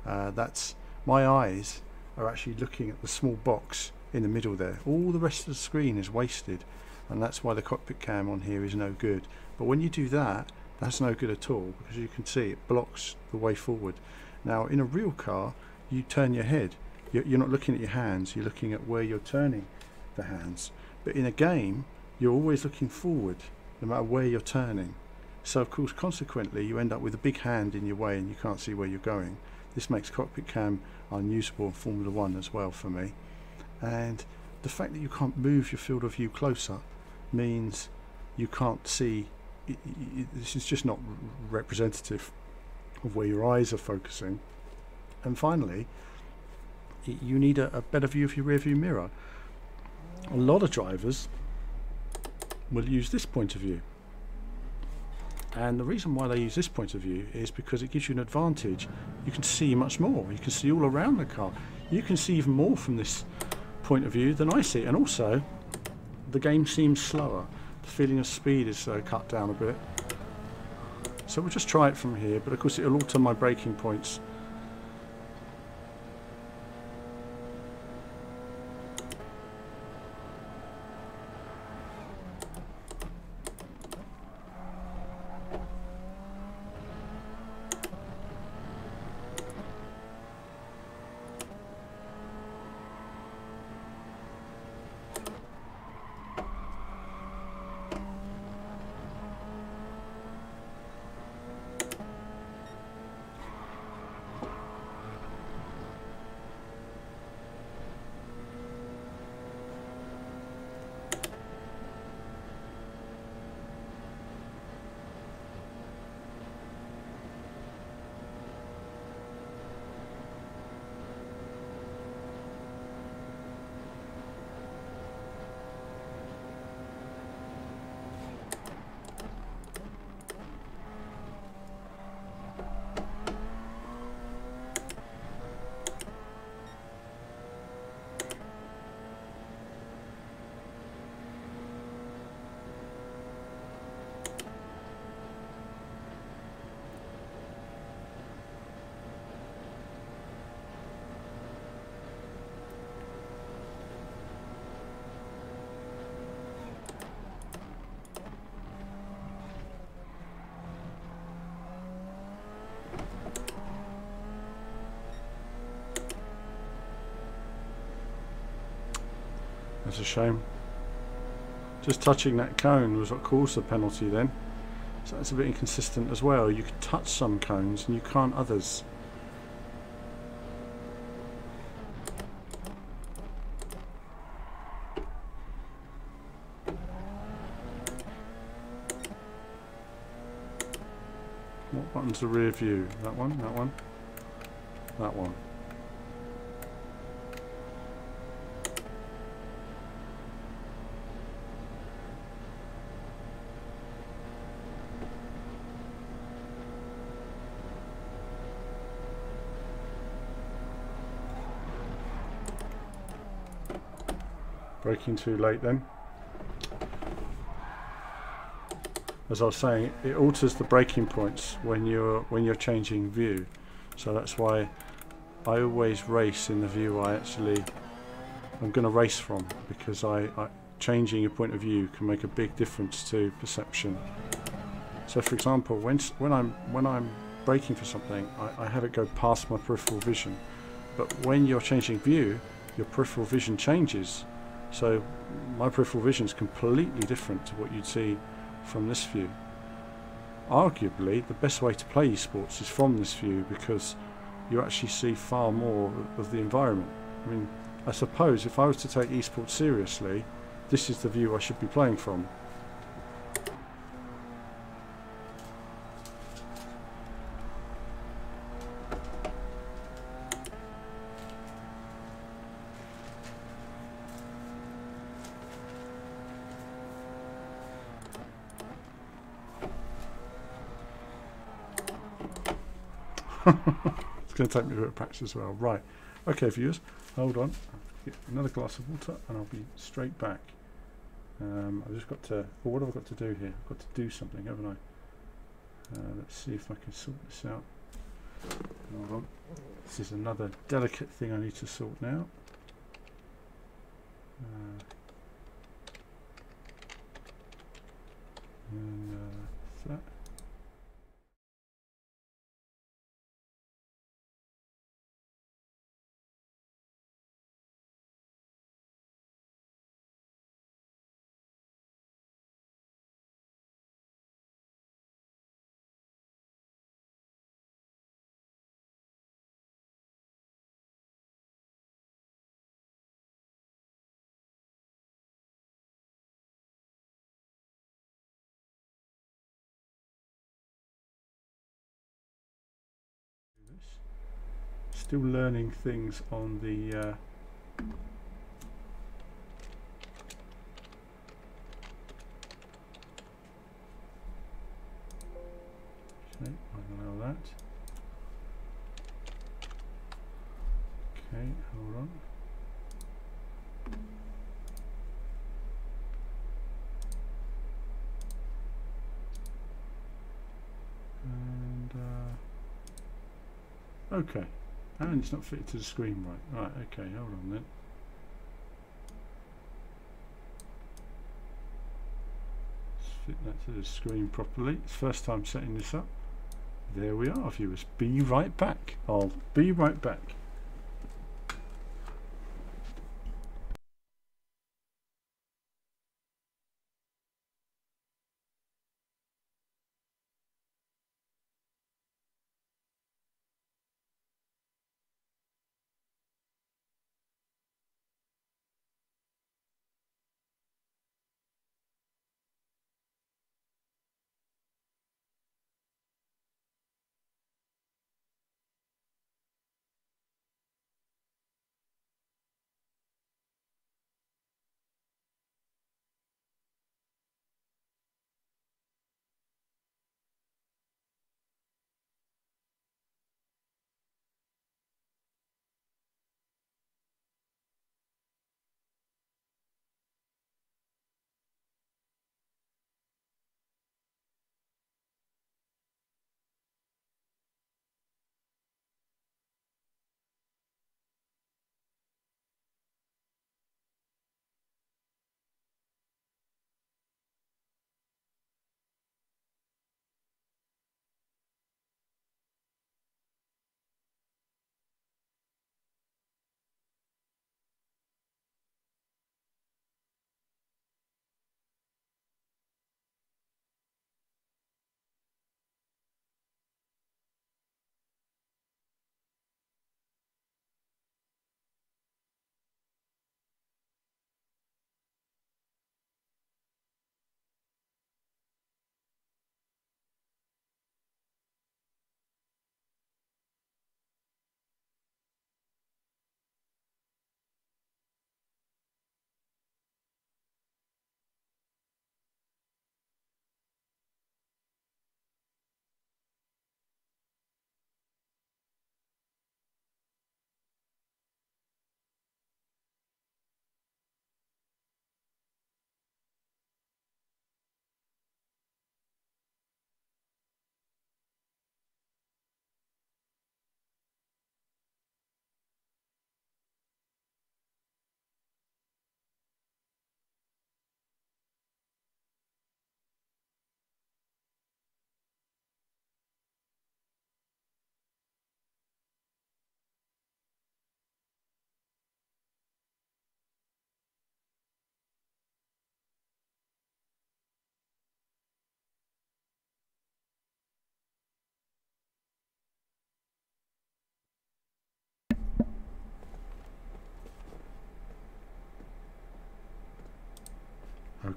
That's my eyes are actually looking at the small box in the middle there. All the rest of the screen is wasted, and that's why the cockpit cam on here is no good. But when you do that, that's no good at all, because you can see it blocks the way forward. Now in a real car, you turn your head. You're not looking at your hands, you're looking at where you're turning the hands. But in a game, you're always looking forward, no matter where you're turning. So of course, consequently, you end up with a big hand in your way and you can't see where you're going. This makes cockpit cam unusable in Formula 1 as well for me. And the fact that you can't move your field of view closer means you can't see. This is just not representative of where your eyes are focusing. And finally, you need a better view of your rear view mirror. A lot of drivers will use this point of view, and the reason why they use this point of view is because it gives you an advantage. You can see much more, you can see all around the car, you can see even more from this point of view than I see, and also the game seems slower. The feeling of speed is cut down a bit. So we'll just try it from here, but of course it'll alter my braking points. That's a shame. Just touching that cone was what caused the penalty then. So that's a bit inconsistent as well. You can touch some cones and you can't others. What button's the rear view? That one, that one, that one. Braking too late then. As I was saying, it alters the braking points when you're changing view. So that's why I always race in the view I'm going to race from, because changing your point of view can make a big difference to perception. So for example, when I'm braking for something, I have it go past my peripheral vision. But when you're changing view, your peripheral vision changes. So my peripheral vision is completely different to what you'd see from this view. Arguably, the best way to play esports is from this view, because you actually see far more of the environment. I mean, I suppose if I was to take esports seriously, this is the view I should be playing from. It's going to take me a bit of practice as well. Right. Okay, viewers, hold on. I'll get another glass of water and I'll be straight back. I've just got to... Well, what have I got to do here? I've got to do something, haven't I? Let's see if I can sort this out. Hold on. This is another delicate thing I need to sort now. That. Still learning things on the okay, I know that. Okay, hold on. And okay. And it's not fitted to the screen right. Right, okay, hold on then. Let's fit that to the screen properly. It's first time setting this up. There we are, viewers. Be right back. I'll be right back.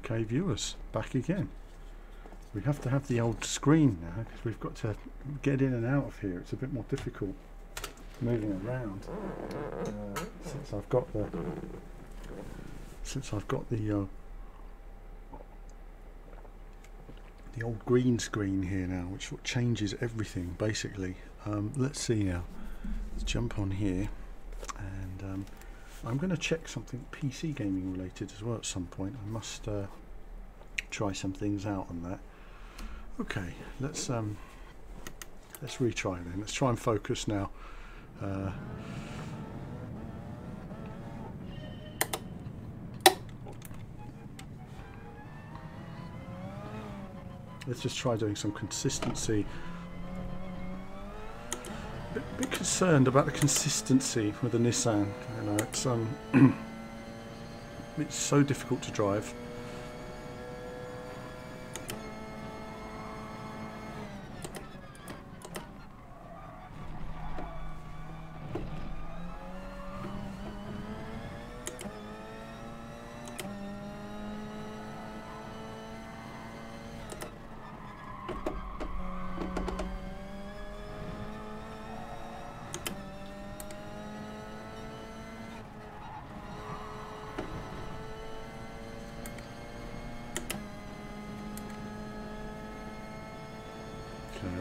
Okay, viewers, back again. We have to have the old screen now because we've got to get in and out of here. It's a bit more difficult moving around since I've got the old green screen here now, which sort of changes everything basically. Let's see now. Let's jump on here, and I'm going to check something PC gaming related as well at some point. I must try some things out on that. Okay, let's retry then. Let's try and focus now. Let's just try doing some consistency. A bit concerned about the consistency with the Nissan. You know, it's it's so difficult to drive.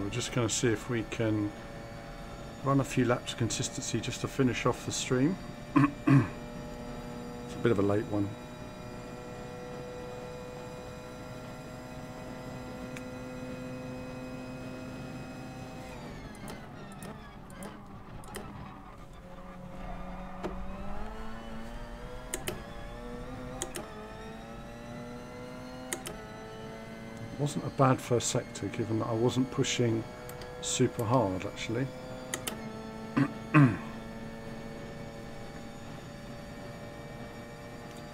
We're just going to see if we can run a few laps of consistency just to finish off the stream. It's a bit of a late one. Wasn't a bad first sector, given that I wasn't pushing super hard actually.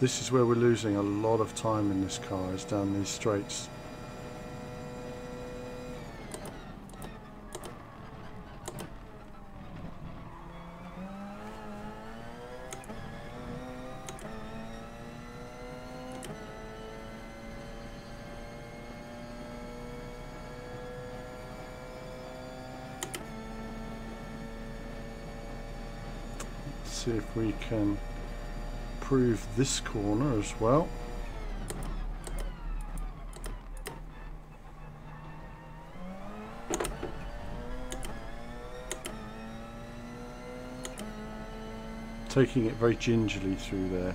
This is where we're losing a lot of time in this car, is down these straights. See if we can improve this corner as well. Taking it very gingerly through there.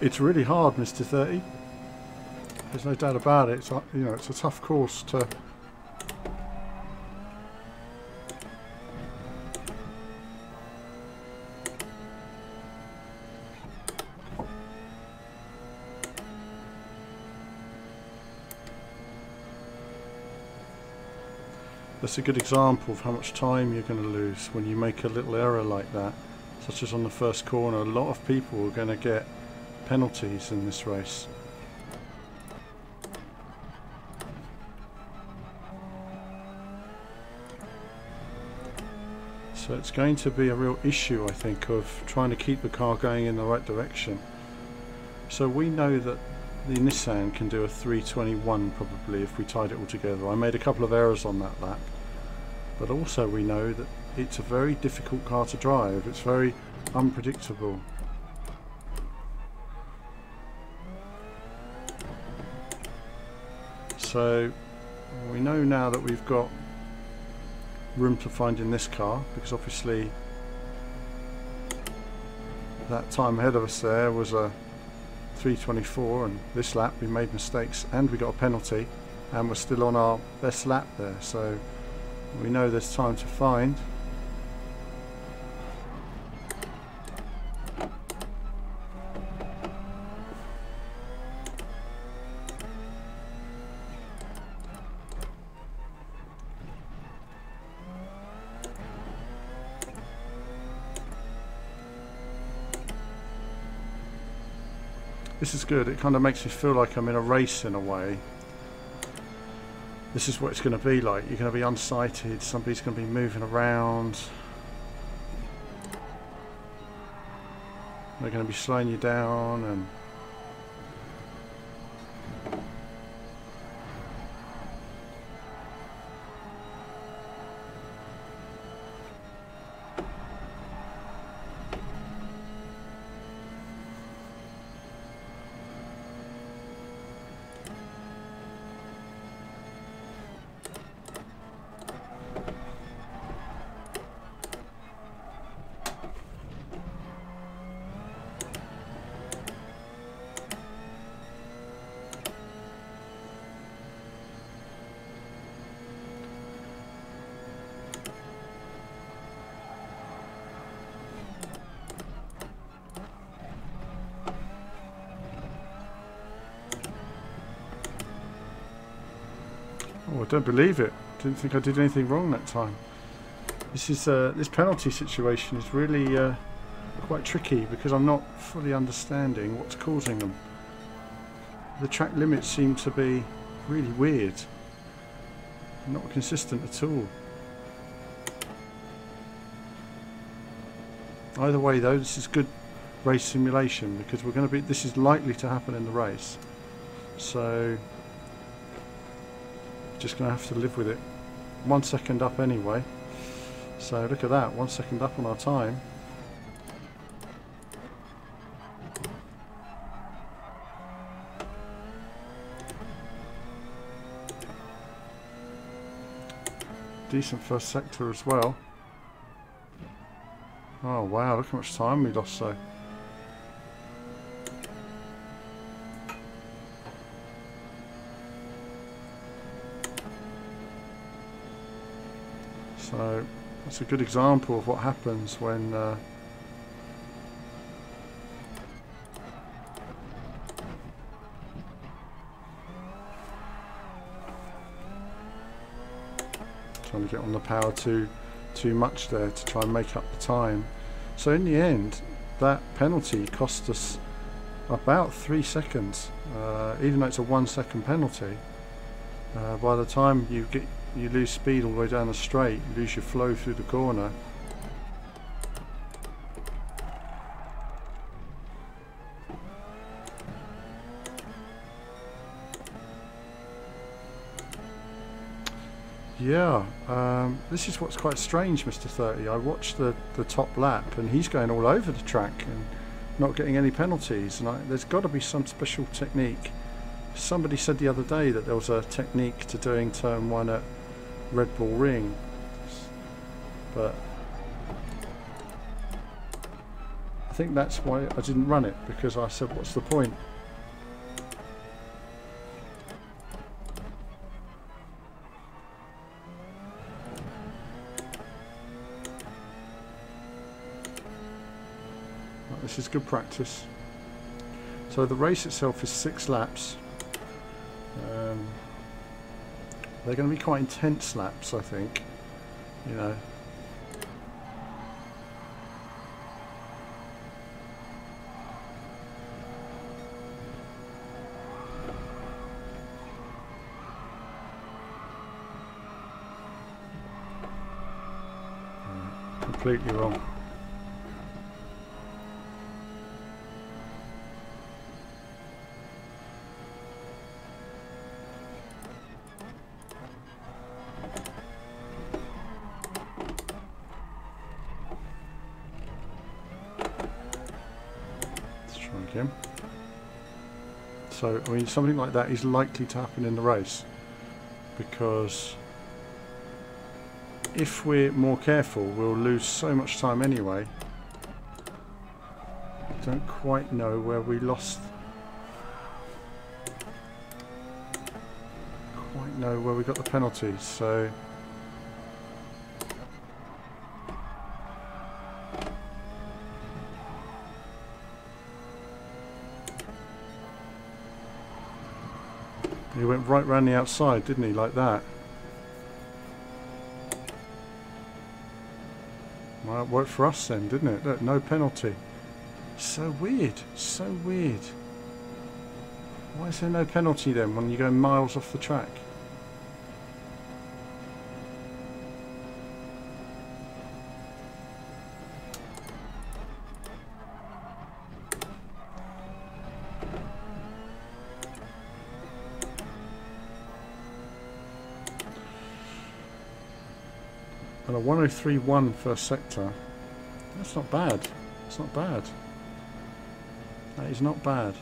It's really hard, Mr. 30. There's no doubt about it. It's, you know, it's a tough course to. That's a good example of how much time you're going to lose when you make a little error like that, such as on the first corner. A lot of people are going to get penalties in this race. So it's going to be a real issue, I think, of trying to keep the car going in the right direction. So we know that the Nissan can do a 321 probably if we tied it all together. I made a couple of errors on that lap, but also we know that it's a very difficult car to drive. It's very unpredictable. So we know now that we've got room to find in this car, because obviously that time ahead of us there was a 324, and this lap we made mistakes and we got a penalty, and we're still on our best lap there, so we know there's time to find. This is good. It kind of makes me feel like I'm in a race in a way. This is what it's going to be like. You're going to be unsighted. Somebody's going to be moving around. They're going to be slowing you down and oh, I don't believe it. Didn't think I did anything wrong that time. This is this penalty situation is really quite tricky because I'm not fully understanding what's causing them. The track limits seem to be really weird, not consistent at all. Either way though, this is good race simulation because we're going to be. This is likely to happen in the race, so just going to have to live with it. 1 second up anyway, so look at that, 1 second up on our time. Decent first sector as well. Oh wow, look how much time we lost though. So that's a good example of what happens when trying to get on the power too much there to try and make up the time. So in the end, that penalty cost us about 3 seconds, even though it's a 1 second penalty. By the time you lose speed all the way down the straight, you lose your flow through the corner. Yeah, this is what's quite strange, Mr. 30. I watched the top lap and he's going all over the track and not getting any penalties, and there's got to be some special technique. Somebody said the other day that there was a technique to doing turn 1 at Red Bull Ring, but I think that's why I didn't run it, because I said, what's the point? Right, this is good practice. So the race itself is 6 laps. They're going to be quite intense laps, I think. You know. Completely wrong. Again. So, I mean, something like that is likely to happen in the race, because if we're more careful, we'll lose so much time anyway. I don't quite know where we lost. Quite know where we got the penalties. So. He went right round the outside, didn't he, like that? Well, it worked for us then, didn't it? Look, no penalty. So weird, so weird. Why is there no penalty then when you go miles off the track? And a 103.1 first sector. That's not bad. It's not bad. That is not bad.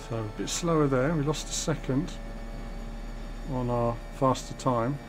So a bit slower there, we lost a second on our faster time.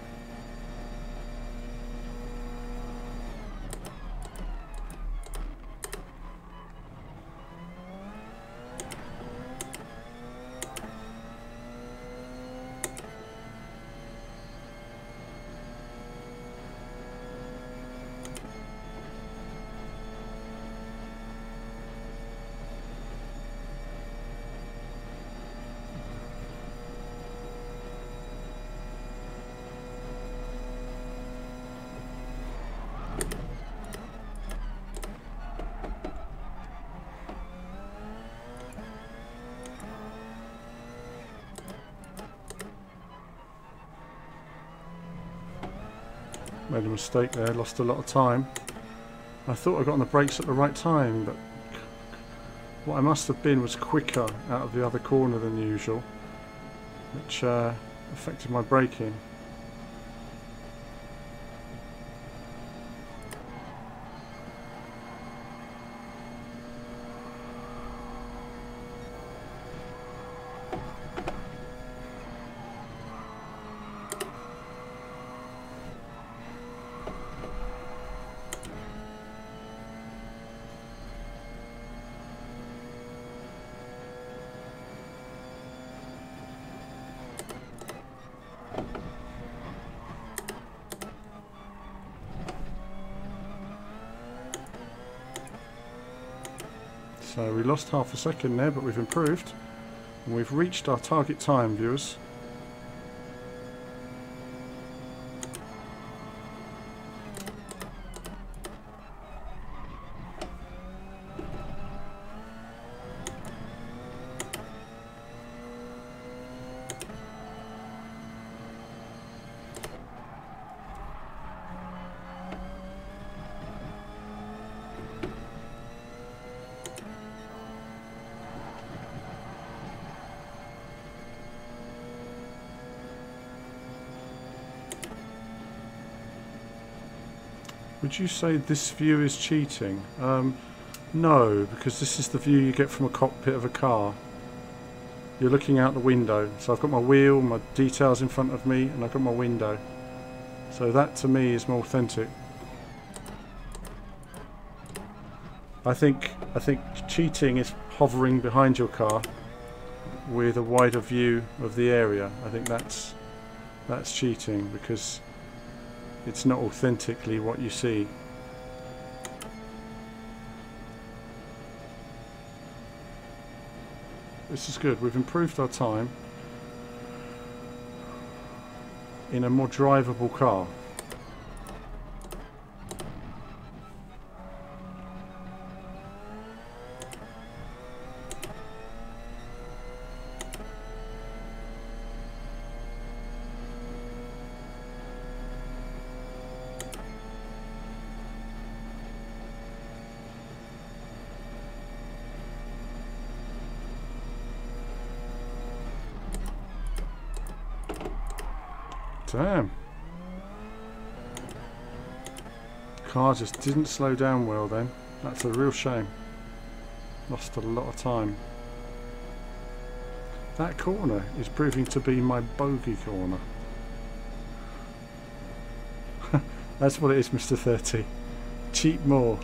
Made a mistake there, lost a lot of time. I thought I got on the brakes at the right time, but what I must have been was quicker out of the other corner than usual, which affected my braking. So we lost half a second there, but we've improved. And we've reached our target time, viewers. Would you say this view is cheating? No, because this is the view you get from a cockpit of a car. You're looking out the window. So I've got my wheel, my details in front of me, and I've got my window. So that to me is more authentic. I think cheating is hovering behind your car with a wider view of the area. I think that's cheating because it's not authentically what you see. This is good. We've improved our time in a more drivable car. Damn. Car just didn't slow down well then. That's a real shame. Lost a lot of time. That corner is proving to be my bogey corner. That's what it is, Mr. 30. Cheat more.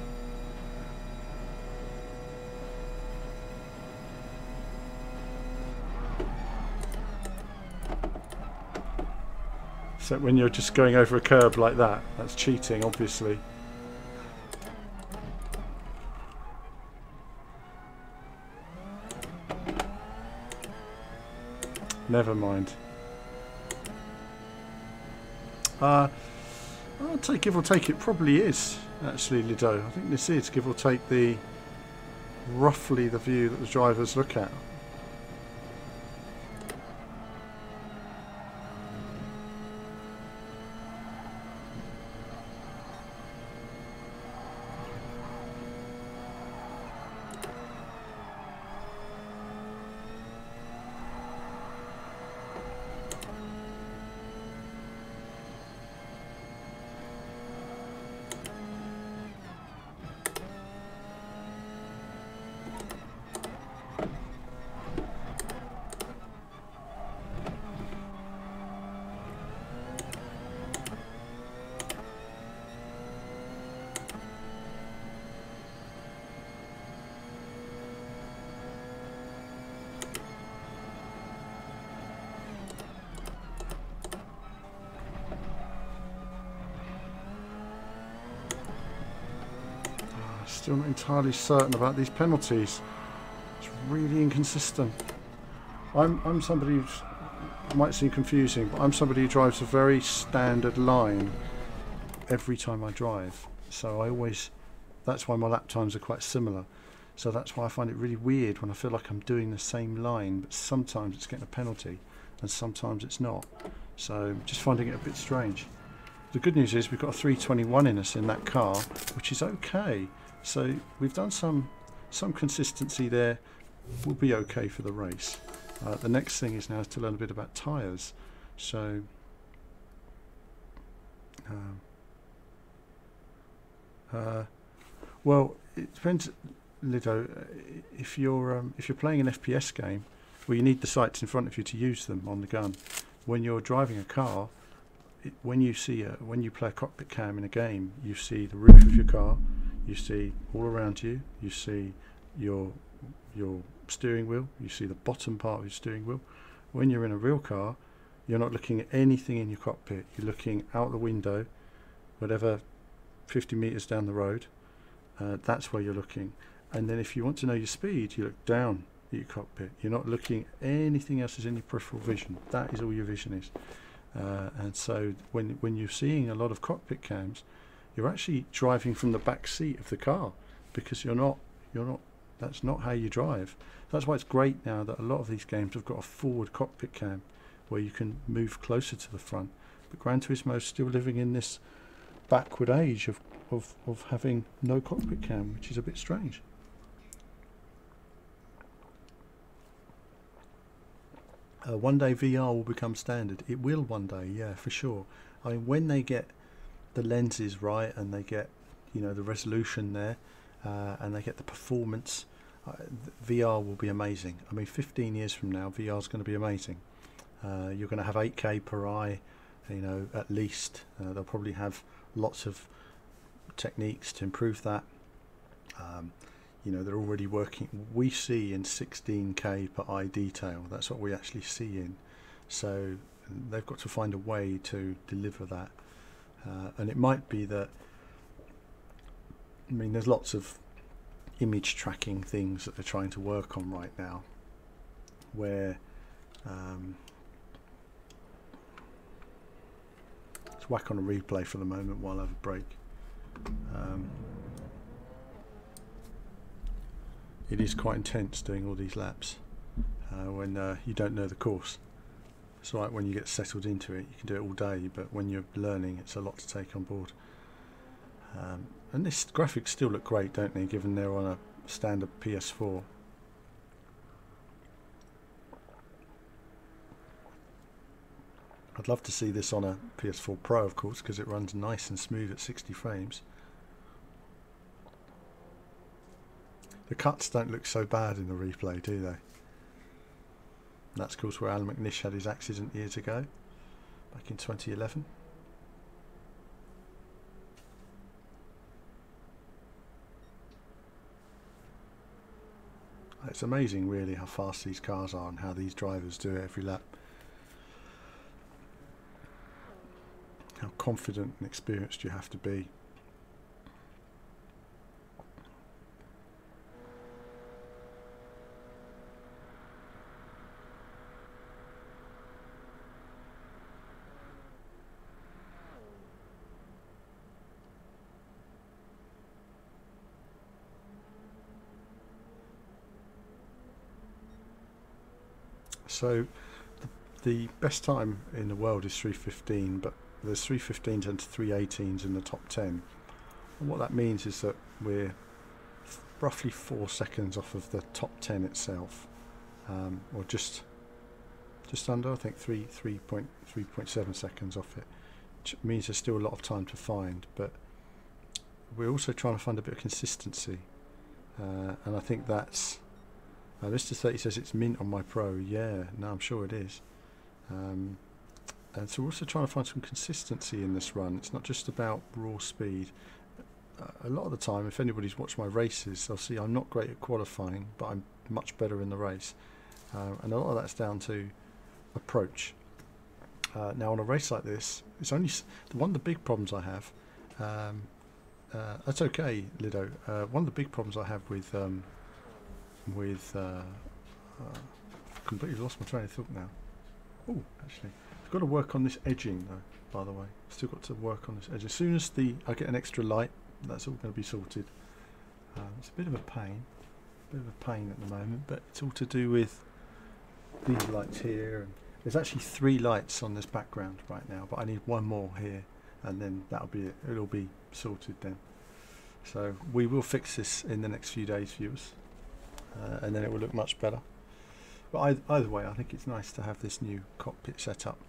So when you're just going over a curb like that, that's cheating, obviously. Never mind. I'll take, give or take, it probably is actually, Lido. I think this is, give or take, the roughly the view that the drivers look at. Still not entirely certain about these penalties. It's really inconsistent. I'm somebody who's, might seem confusing, but I'm somebody who drives a very standard line every time I drive. So I always, that's why my lap times are quite similar. So that's why I find it really weird when I feel like I'm doing the same line, but sometimes it's getting a penalty and sometimes it's not. So just finding it a bit strange. The good news is we've got a 321 in us in that car, which is okay. So we've done some consistency there. We'll be okay for the race. The next thing is now to learn a bit about tyres. So well, it depends, Lido. If you're playing an FPS game, well, you need the sights in front of you to use them on the gun. When you're driving a car, when you play a cockpit cam in a game, you see the roof of your car. You see all around you, you see your steering wheel, you see the bottom part of your steering wheel. When you're in a real car, you're not looking at anything in your cockpit. You're looking out the window, whatever 50 meters down the road, that's where you're looking. And then if you want to know your speed, you look down at your cockpit. You're not looking at anything else as in your peripheral vision. That is all your vision is. And so when you're seeing a lot of cockpit cams, you're actually driving from the back seat of the car, because that's not how you drive. That's why it's great now that a lot of these games have got a forward cockpit cam where you can move closer to the front. But Gran Turismo is still living in this backward age of having no cockpit cam, which is a bit strange. One day VR will become standard. It will one day, yeah, for sure. I mean, when they get the lenses right, and they get, you know, the resolution there, and they get the performance. VR will be amazing. I mean, 15 years from now, VR is going to be amazing. You're going to have 8K per eye, you know, at least. They'll probably have lots of techniques to improve that. You know, they're already working. We see in 16K per eye detail. That's what we actually see in. So they've got to find a way to deliver that. And it might be that, I mean, there's lots of image tracking things that they're trying to work on right now, where let's whack on a replay for the moment while I have a break. It is quite intense doing all these laps when you don't know the course. It's right when you get settled into it, you can do it all day, but when you're learning, it's a lot to take on board. And this graphics still look great, don't they, given they're on a standard PS4. I'd love to see this on a PS4 Pro, of course, because it runs nice and smooth at 60 frames. The cuts don't look so bad in the replay, do they? That's, of course, where Alan McNish had his accident years ago, back in 2011. It's amazing, really, how fast these cars are and how these drivers do it every lap. How confident and experienced you have to be. So the best time in the world is 3:15, but there's 3:15s and 3:18s in the top 10. And what that means is that we're roughly 4 seconds off of the top 10 itself, or just under, I think 3.7 seconds off it, which means there's still a lot of time to find. But we're also trying to find a bit of consistency, and I think that's. Mr. 30 says it's mint on my Pro. Yeah, no, I'm sure it is. And so we're also trying to find some consistency in this run. It's not just about raw speed. A lot of the time, if anybody's watched my races, they'll see I'm not great at qualifying, but I'm much better in the race. And a lot of that's down to approach. Now, on a race like this, it's only one of the big problems I have. That's okay, Lido. One of the big problems I have with I've completely lost my train of thought now. Oh, actually, I've got to work on this edging though, by the way. Still got to work on this edge. As soon as I get an extra light, that's all going to be sorted. It's a bit of a pain at the moment, but it's all to do with these lights here. And there's actually 3 lights on this background right now, but I need 1 more here, and then that'll be it. It'll be sorted then. So we will fix this in the next few days, viewers. And then it will look much better. But either way, I think it's nice to have this new cockpit set up.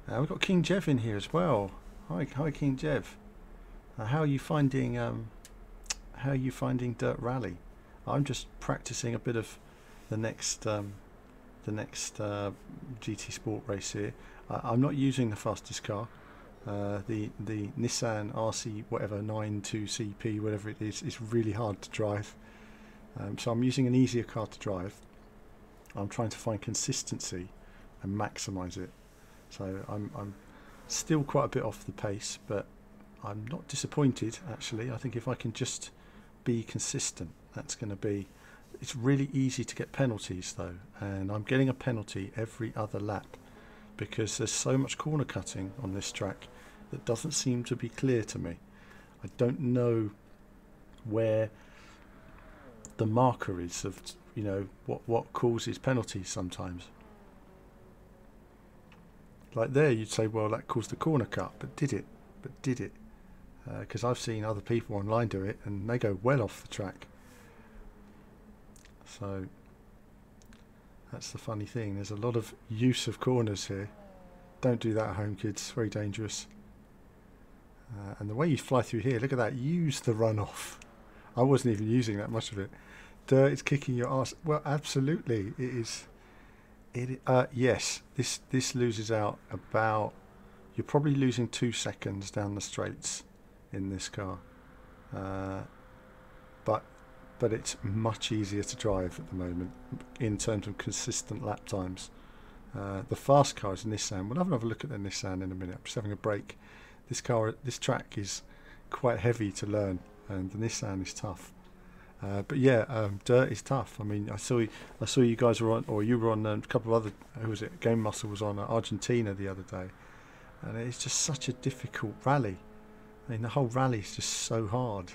We've got King Jev in here as well. Hi King Jev. How are you finding Dirt Rally? I'm just practicing a bit of the next GT Sport race here. I'm not using the fastest car. The Nissan RC whatever 92CP, whatever it is really hard to drive. So I'm using an easier car to drive. I'm trying to find consistency and maximise it. So I'm still quite a bit off the pace, but I'm not disappointed actually. I think if I can just be consistent, that's going to be. It's really easy to get penalties though, and I'm getting a penalty every other lap because there's so much corner cutting on this track that doesn't seem to be clear to me. I don't know where the marker is of, you know, what causes penalties sometimes. Like there you'd say, well, that caused the corner cut, but did it? Because I've seen other people online do it and they go well off the track. So that's the funny thing, there's a lot of use of corners here. Don't do that at home, kids, very dangerous. And the way you fly through here, look at that, use the runoff. I wasn't even using that much of it. Dirt is kicking your ass. Well, absolutely, it is. Yes, this loses out about, you're probably losing 2 seconds down the straights in this car. But it's much easier to drive at the moment in terms of consistent lap times. The fast car is Nissan. We'll have another look at the Nissan in a minute. I'm just having a break. This track is quite heavy to learn, and the Nissan is tough. But yeah, dirt is tough. I mean, I saw you guys were on, or you were on a couple of other. Who was it? Game Muscle was on Argentina the other day, and it's just such a difficult rally. I mean, the whole rally is just so hard,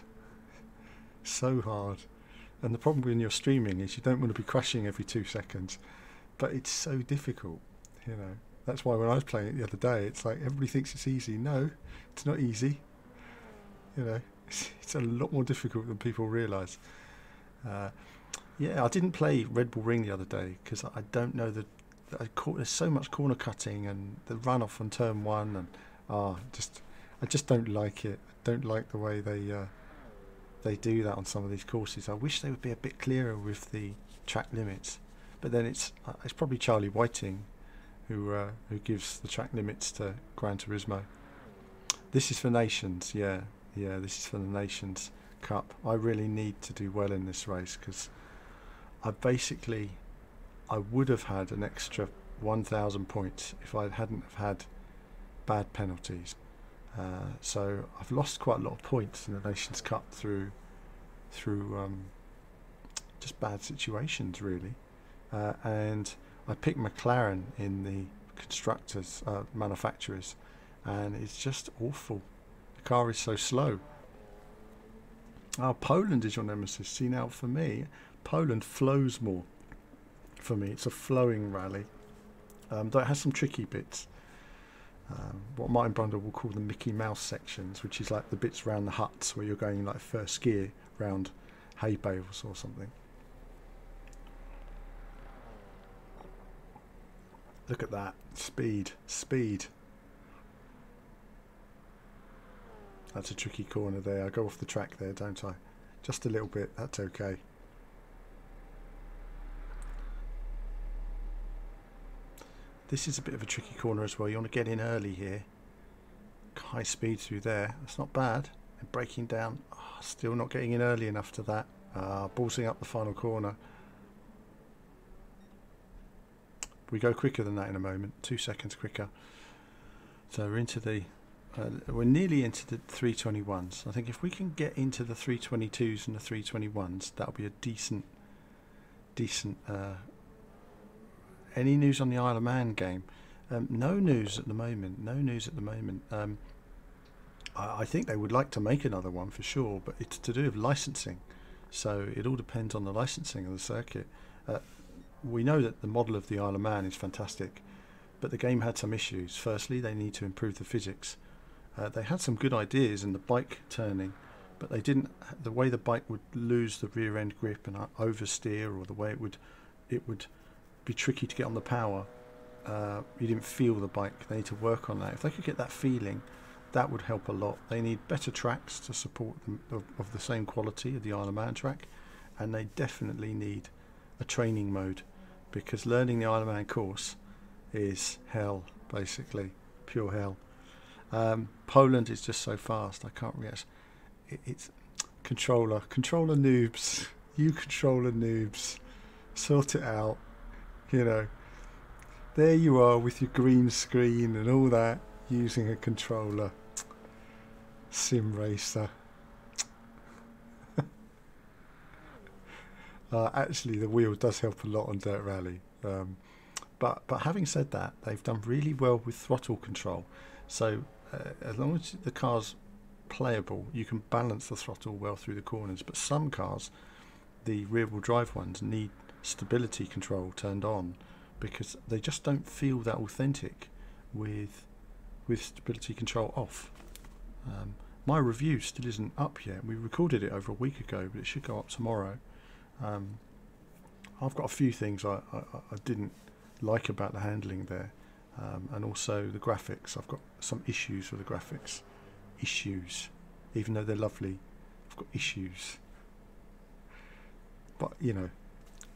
so hard. And the problem when you're streaming is you don't want to be crashing every 2 seconds, but it's so difficult. You know, that's why when I was playing it the other day, it's like everybody thinks it's easy. No, it's not easy. You know, it's a lot more difficult than people realise. Yeah, I didn't play Red Bull Ring the other day because I don't know there's so much corner cutting and the runoff on turn 1, and I just don't like it. I don't like the way they do that on some of these courses. I wish they would be a bit clearer with the track limits. But then it's probably Charlie Whiting who gives the track limits to Gran Turismo. This is for Nations, yeah, this is for the Nations Cup. I really need to do well in this race because I would have had an extra 1,000 points if I hadn't have had bad penalties. So I've lost quite a lot of points in the Nations Cup through just bad situations, really. And I picked McLaren in the constructors, manufacturers, and it's just awful. The car is so slow. Oh, Poland is your nemesis. See, now for me, Poland flows more. For me, it's a flowing rally. Though it has some tricky bits. What Martin Brundle will call the Mickey Mouse sections, which is like the bits around the huts where you're going like first gear round hay bales or something. Look at that. Speed. That's a tricky corner there. I go off the track there, don't I? Just a little bit. That's okay. This is a bit of a tricky corner as well. You want to get in early here. High speed through there. That's not bad. And braking down. Oh, still not getting in early enough to that. Ballsing up the final corner. We go quicker than that in a moment. 2 seconds quicker. So we're into the... we're nearly into the 321s. I think if we can get into the 322s and the 321s, that'll be a decent. Any news on the Isle of Man game? No news at the moment. I think they would like to make another one for sure, but it's to do with licensing. So it all depends on the licensing of the circuit. We know that the model of the Isle of Man is fantastic, but the game had some issues. Firstly, they need to improve the physics. They had some good ideas in the bike turning, but they didn't. The way the bike would lose the rear end grip and oversteer, or the way it would be tricky to get on the power. You didn't feel the bike. They need to work on that. If they could get that feeling, that would help a lot. They need better tracks to support them of the same quality of the Isle of Man track, and they definitely need a training mode, because learning the Isle of Man course is hell, basically pure hell. Poland is just so fast. I can't react. It's controller noobs. You controller noobs, sort it out. You know, there you are with your green screen and all that, using a controller. Sim racer. Actually, the wheel does help a lot on Dirt Rally. But having said that, they've done really well with throttle control. So as long as the car's playable, you can balance the throttle well through the corners. But some cars, the rear-wheel drive ones, need stability control turned on, because they just don't feel that authentic with stability control off. My review still isn't up yet. We recorded it over a week ago, but it should go up tomorrow. I've got a few things I didn't like about the handling there, and also the graphics. I've got some issues with the graphics issues. Even though they're lovely, I've got issues. But, you know,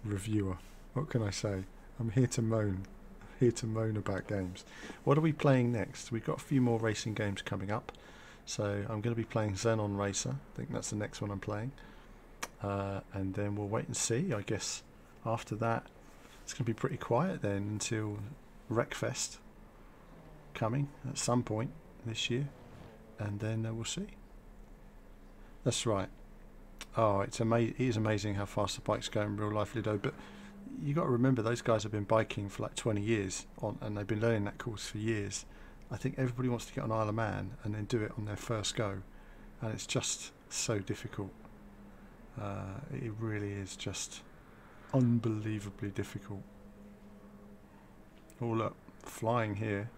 reviewer, what can I say? I'm here to moan. I'm here to moan about games. What are we playing next? We've got a few more racing games coming up. So I'm going to be playing Xenon Racer. I think that's the next one I'm playing. And then we'll wait and see. I guess after that, it's going to be pretty quiet then until Wreckfest coming at some point this year. And then we'll see. That's right. Oh, it is amazing how fast the bikes go in real life, Lido. But you got to remember, those guys have been biking for like 20 years and they've been learning that course for years. I think everybody wants to get on Isle of Man and then do it on their first go, and it's just so difficult. It really is just unbelievably difficult. Oh look, flying here.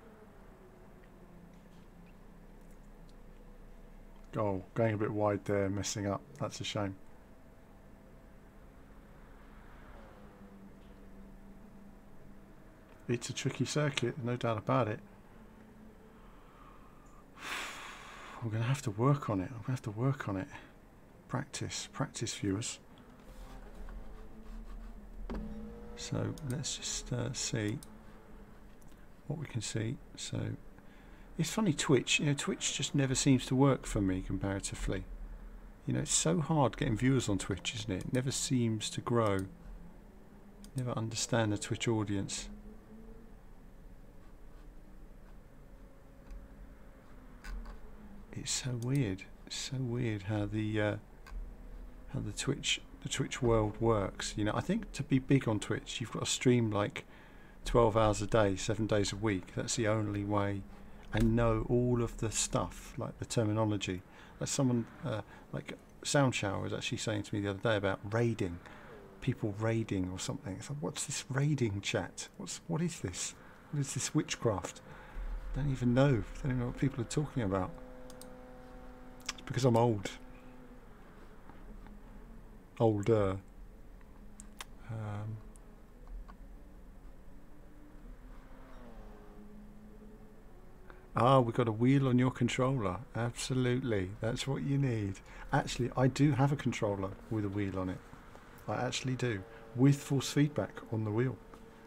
Oh, going a bit wide there, messing up. That's a shame. It's a tricky circuit, no doubt about it. I'm going to have to work on it. I'm going to have to work on it. Practice, viewers. So let's just see what we can see. So it's funny, Twitch. You know, Twitch just never seems to work for me comparatively. You know, it's so hard getting viewers on Twitch, isn't it? It never seems to grow. Never understand the Twitch audience. It's so weird. It's so weird how the Twitch world works. You know, I think to be big on Twitch, you've got to stream like 12 hours a day, 7 days a week. That's the only way, and know all of the stuff, like the terminology. Like someone, like Sound Shower was actually saying to me the other day about raiding, people raiding or something. It's like, what's this raiding chat? What is this? What is this witchcraft? I don't even know. I don't even know what people are talking about. Because I'm old. Older. We've got a wheel on your controller. Absolutely. That's what you need. Actually, I do have a controller with a wheel on it. I actually do. With force feedback on the wheel.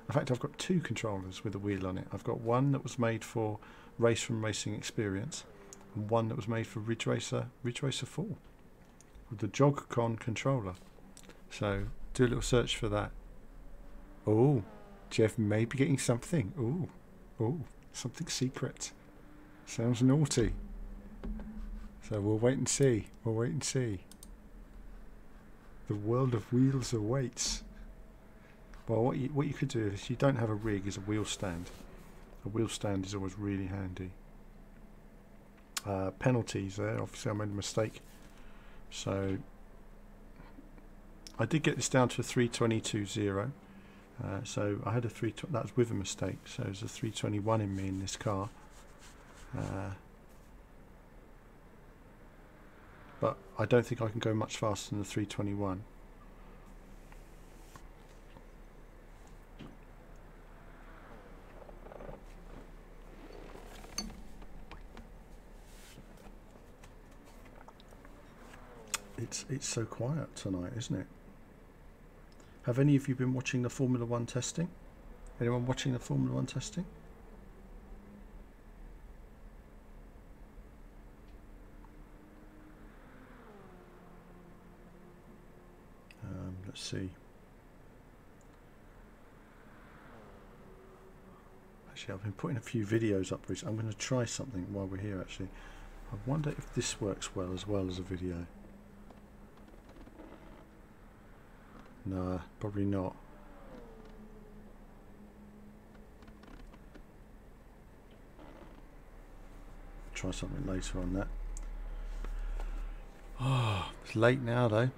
In fact, I've got two controllers with a wheel on it. I've got one that was made for Race from Racing Experience, and one that was made for Ridge Racer 4 with the JogCon controller. So do a little search for that. Oh, Jeff may be getting something. Oh, something secret. Sounds naughty. So we'll wait and see. We'll wait and see. The world of wheels awaits. Well, what you could do if you don't have a rig is a wheel stand. A wheel stand is always really handy. Penalties there. Obviously, I made a mistake. So I did get this down to a 322.0. So I had a 320. That was with a mistake. So there's a 321 in me in this car. But I don't think I can go much faster than the 321. It's so quiet tonight, isn't it? Have any of you been watching the Formula 1 testing? Anyone watching the Formula 1 testing? Let's see. Actually, I've been putting a few videos up recently. I'm going to try something while we're here, actually. I wonder if this works well as a video. No, probably not. Try something later on that. Oh, it's late now though.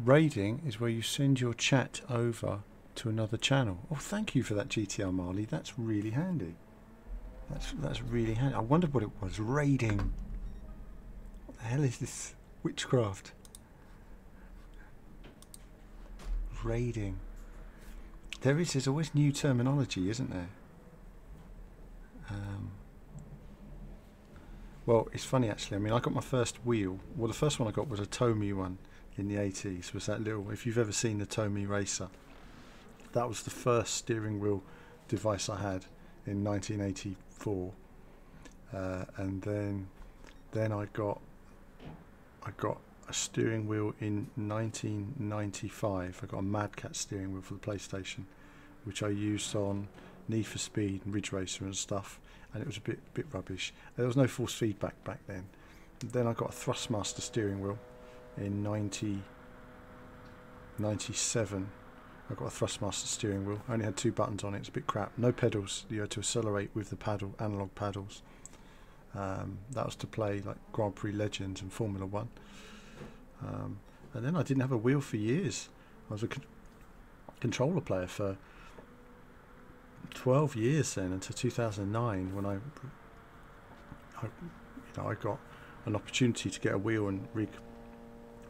Raiding is where you send your chat over to another channel. Oh, thank you for that, GTR Marley. That's really handy. That's really handy. I wondered what it was. Raiding. What the hell is this? Witchcraft. Raiding. There's always new terminology, isn't there? Well, it's funny actually. I mean, I got my first wheel. Well, the first one I got was a Taming one in the 80s. Was that little? If you've ever seen the Taming racer, that was the first steering wheel device I had in 1984. And then I got a steering wheel in 1995. I got a Mad Cat steering wheel for the PlayStation, which I used on Need for Speed and Ridge Racer and stuff, and it was a bit rubbish. There was no force feedback back then. Then I got a Thrustmaster steering wheel in 1997. I got a Thrustmaster steering wheel. I only had 2 buttons on it. It's a bit crap. No pedals. You had to accelerate with the analog paddles. That was to play like Grand Prix Legends and Formula 1. And then I didn't have a wheel for years. I was a controller player for 12 years then, until 2009, when I got an opportunity to get a wheel and rig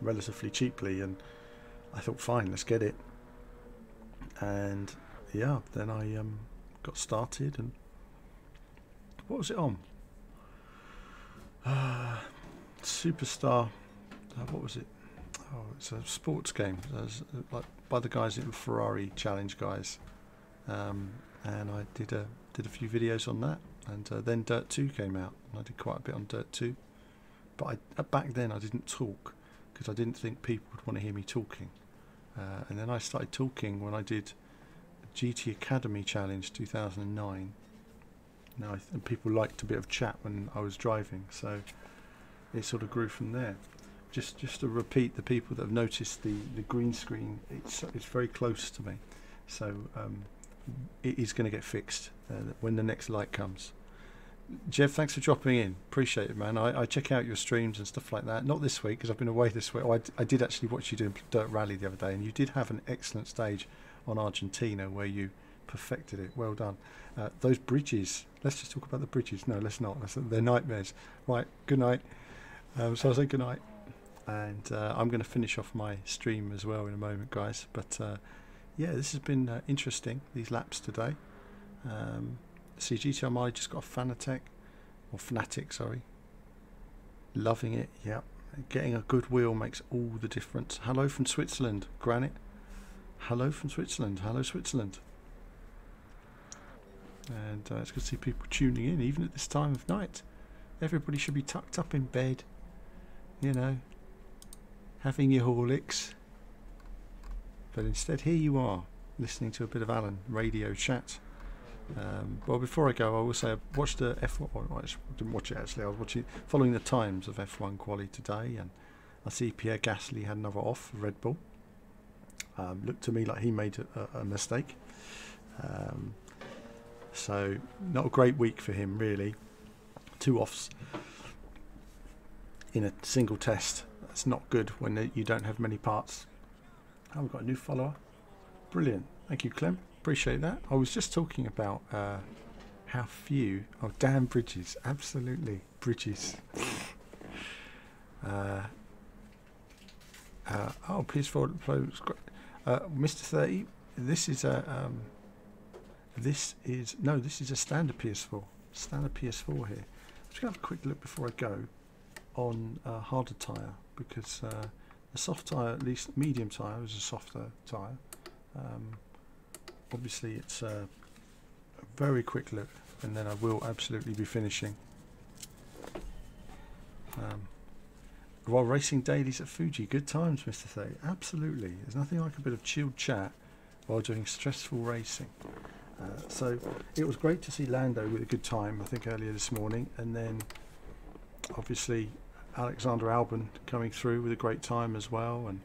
relatively cheaply, and I thought, fine, let's get it. And yeah, then I got started. And what was it on? Superstar. What was it? Oh, it's a sports game. It was, like, by the guys in Ferrari Challenge guys. And I did a few videos on that, and then Dirt 2 came out, and I did quite a bit on Dirt 2. But back then I didn't talk, because I didn't think people would want to hear me talking. And then I started talking when I did GT Academy Challenge 2009. Now, and people liked a bit of chat when I was driving, so it sort of grew from there. Just to repeat, the people that have noticed the green screen, it's very close to me, so it is going to get fixed when the next light comes. Jeff, thanks for dropping in. Appreciate it, man. I check out your streams and stuff like that. Not this week, because I've been away this week. Oh, I did actually watch you do Dirt Rally the other day, and you did have an excellent stage on Argentina where you perfected it. Well done. Those bridges, let's just talk about the bridges. No, let's not. They're nightmares. Right, good night. So I'll say good night. And I'm going to finish off my stream as well in a moment, guys. But yeah, this has been interesting, these laps today. See, GTR Mali just got a Fanatic, sorry. Loving it, yeah. Getting a good wheel makes all the difference. Hello from Switzerland, Granite. Hello from Switzerland. Hello, Switzerland. And it's good to see people tuning in, even at this time of night. Everybody should be tucked up in bed, you know, having your Horlicks. But instead, here you are, listening to a bit of Alan radio chat. Well, before I go, I will say I watched the F1. Well, I didn't watch it actually. I was following the times of F1 quali today, and I see Pierre Gasly had another off for Red Bull. Looked to me like he made a mistake. So not a great week for him, really. 2 offs in a single test. That's not good when you don't have many parts. Oh, we've got a new follower. Brilliant. Thank you, Clem. Appreciate that. I was just talking about how few. Oh, damn bridges. Absolutely. Bridges. Oh, PS4 flows. Mr. 30. This is a. This is a standard PS4. Standard PS4 here. I'm just gonna have a quick look before I go on harder tyre, because the soft tyre, at least medium tyre, is a softer tyre. Obviously it's a very quick look, and then I will absolutely be finishing. While racing dailies at Fuji, good times, Mr. Thay. Absolutely, there's nothing like a bit of chilled chat while doing stressful racing. So it was great to see Lando with a good time, I think earlier this morning, and then obviously Alexander Albon coming through with a great time as well, and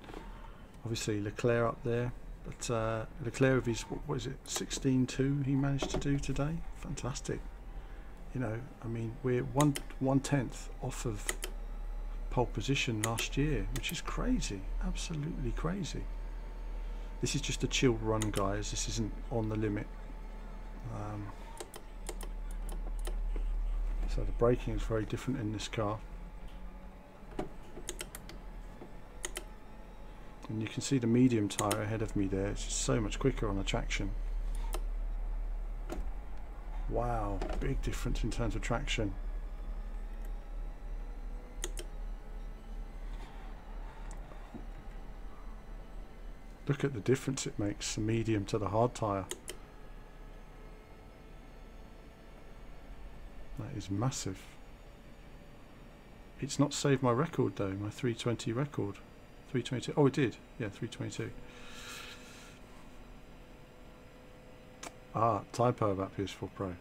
obviously Leclerc up there. But Leclerc of his, what is it, 16.2 he managed to do today. Fantastic. You know, I mean, we're one tenth off of pole position last year, which is crazy, absolutely crazy. This is just a chilled run, guys. This isn't on the limit. So the braking is very different in this car. And you can see the medium tyre ahead of me there. It's just so much quicker on the traction. Wow, big difference in terms of traction. Look at the difference it makes, the medium to the hard tyre. That is massive. It's not saved my record though, my 320 record. 322. Oh, it did. Yeah, 322. Ah, typo about PS4 Pro.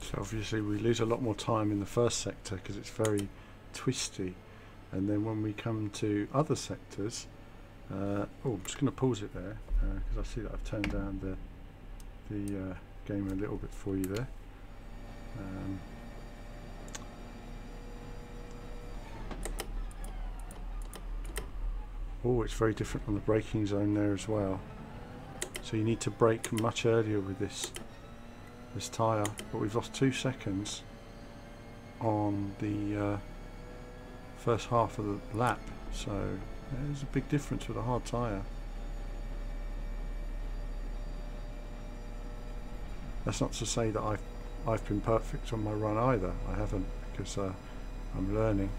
So obviously we lose a lot more time in the first sector because it's very twisty, and then when we come to other sectors, oh, I'm just going to pause it there because I see that I've turned down the game a little bit for you there. Oh, it's very different on the braking zone there as well. So you need to brake much earlier with this tyre, but we've lost 2 seconds on the first half of the lap, so there's a big difference with a hard tyre. That's not to say that I've been perfect on my run either. I haven't, because I'm learning.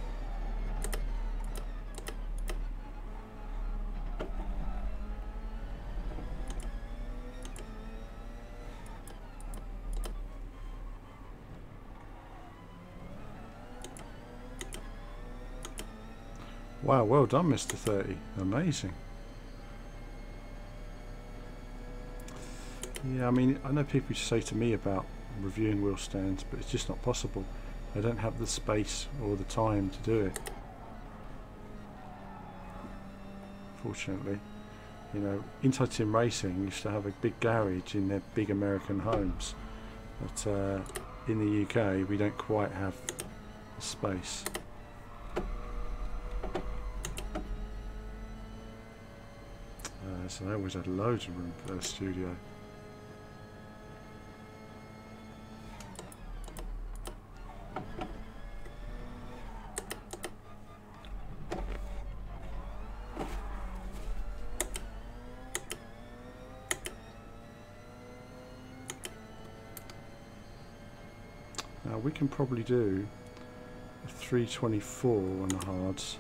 Wow, well done, Mr. 30. Amazing. Yeah, I mean, I know people say to me about reviewing wheel stands, but it's just not possible. I don't have the space or the time to do it. Fortunately, you know, Inside Sim Racing used to have a big garage in their big American homes, but in the UK we don't quite have the space. So they always had loads of room for their studio. Now we can probably do a 324 on the hards.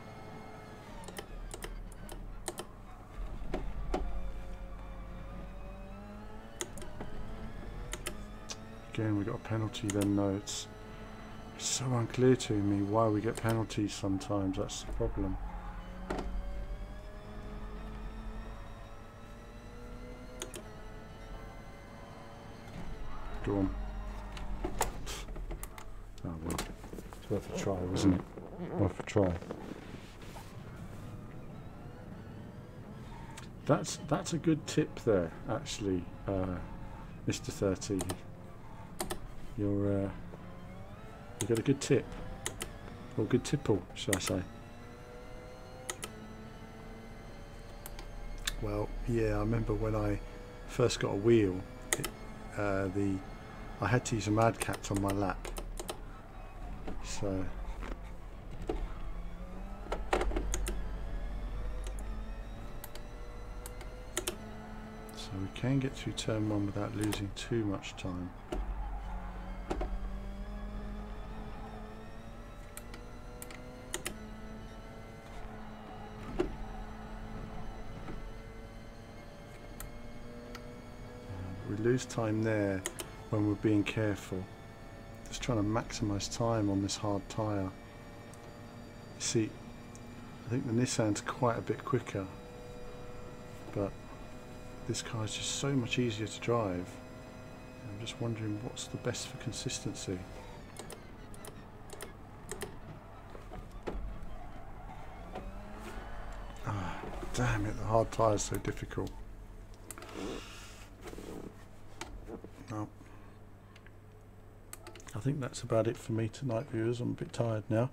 Again, we got a penalty then. No, it's so unclear to me why we get penalties sometimes. That's the problem. Go on. Oh well, it's worth a try, wasn't it? Worth a try. That's a good tip there, actually, Mr. 30. You got a good tip, or good tipple, should I say? Well, yeah, I remember when I first got a wheel, I had to use a Mad Cat on my lap. So we can get through turn 1 without losing too much time. We lose time there when we're being careful. Just trying to maximise time on this hard tyre. You see, I think the Nissan's quite a bit quicker, but this car is just so much easier to drive. I'm just wondering what's the best for consistency. Ah, damn it, the hard tyre is so difficult. No, think that's about it for me tonight, viewers. I'm a bit tired now,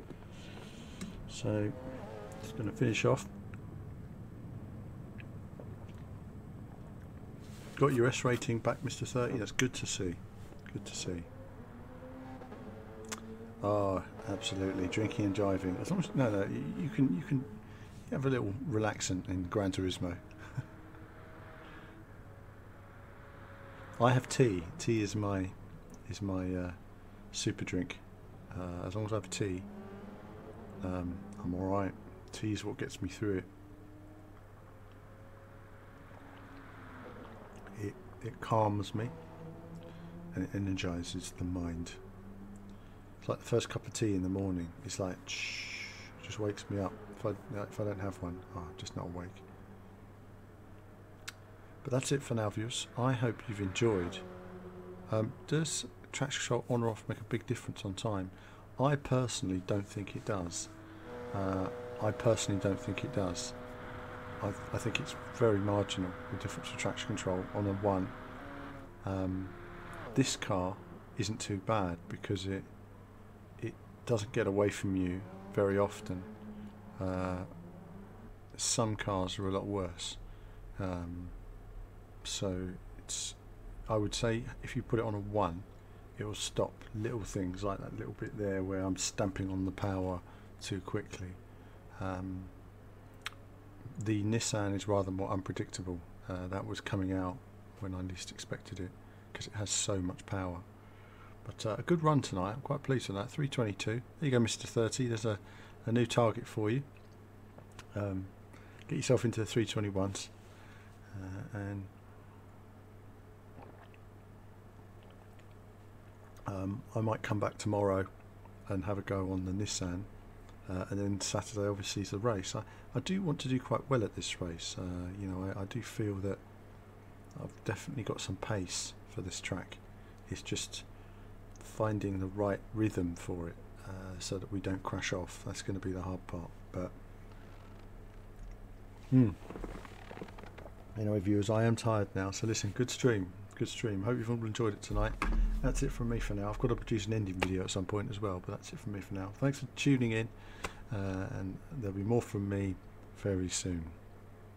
so just going to finish off. Got your S rating back, Mr. 30. That's good to see. Good to see. Oh, absolutely. Drinking and driving. As long as you can have a little relaxant in Gran Turismo. I have tea. Tea is my super drink. As long as I have tea, I'm all right. Tea is what gets me through it. It calms me and it energizes the mind. It's like the first cup of tea in the morning. It's like just wakes me up. If I don't have one, I'm just not awake. But that's it for now, viewers. I hope you've enjoyed. Does traction control on or off make a big difference on time? I personally don't think it does. I think it's very marginal, the difference of traction control on a 1. This car isn't too bad because it doesn't get away from you very often. Some cars are a lot worse. So I would say if you put it on a 1, it will stop little things like that little bit there where I'm stamping on the power too quickly. The Nissan is rather more unpredictable. That was coming out when I least expected it because it has so much power. But a good run tonight. I'm quite pleased with that. 322. There you go, Mr. 30. There's a new target for you. Get yourself into the 321s and I might come back tomorrow and have a go on the Nissan, and then Saturday obviously is the race. I do want to do quite well at this race. You know, I do feel that I've definitely got some pace for this track. It's just finding the right rhythm for it, so that we don't crash off. That's going to be the hard part. But anyway, viewers, I am tired now. So listen, good stream. Good stream. Hope you've all enjoyed it tonight. That's it from me for now. I've got to produce an ending video at some point as well, but that's it from me for now. Thanks for tuning in, and there'll be more from me very soon.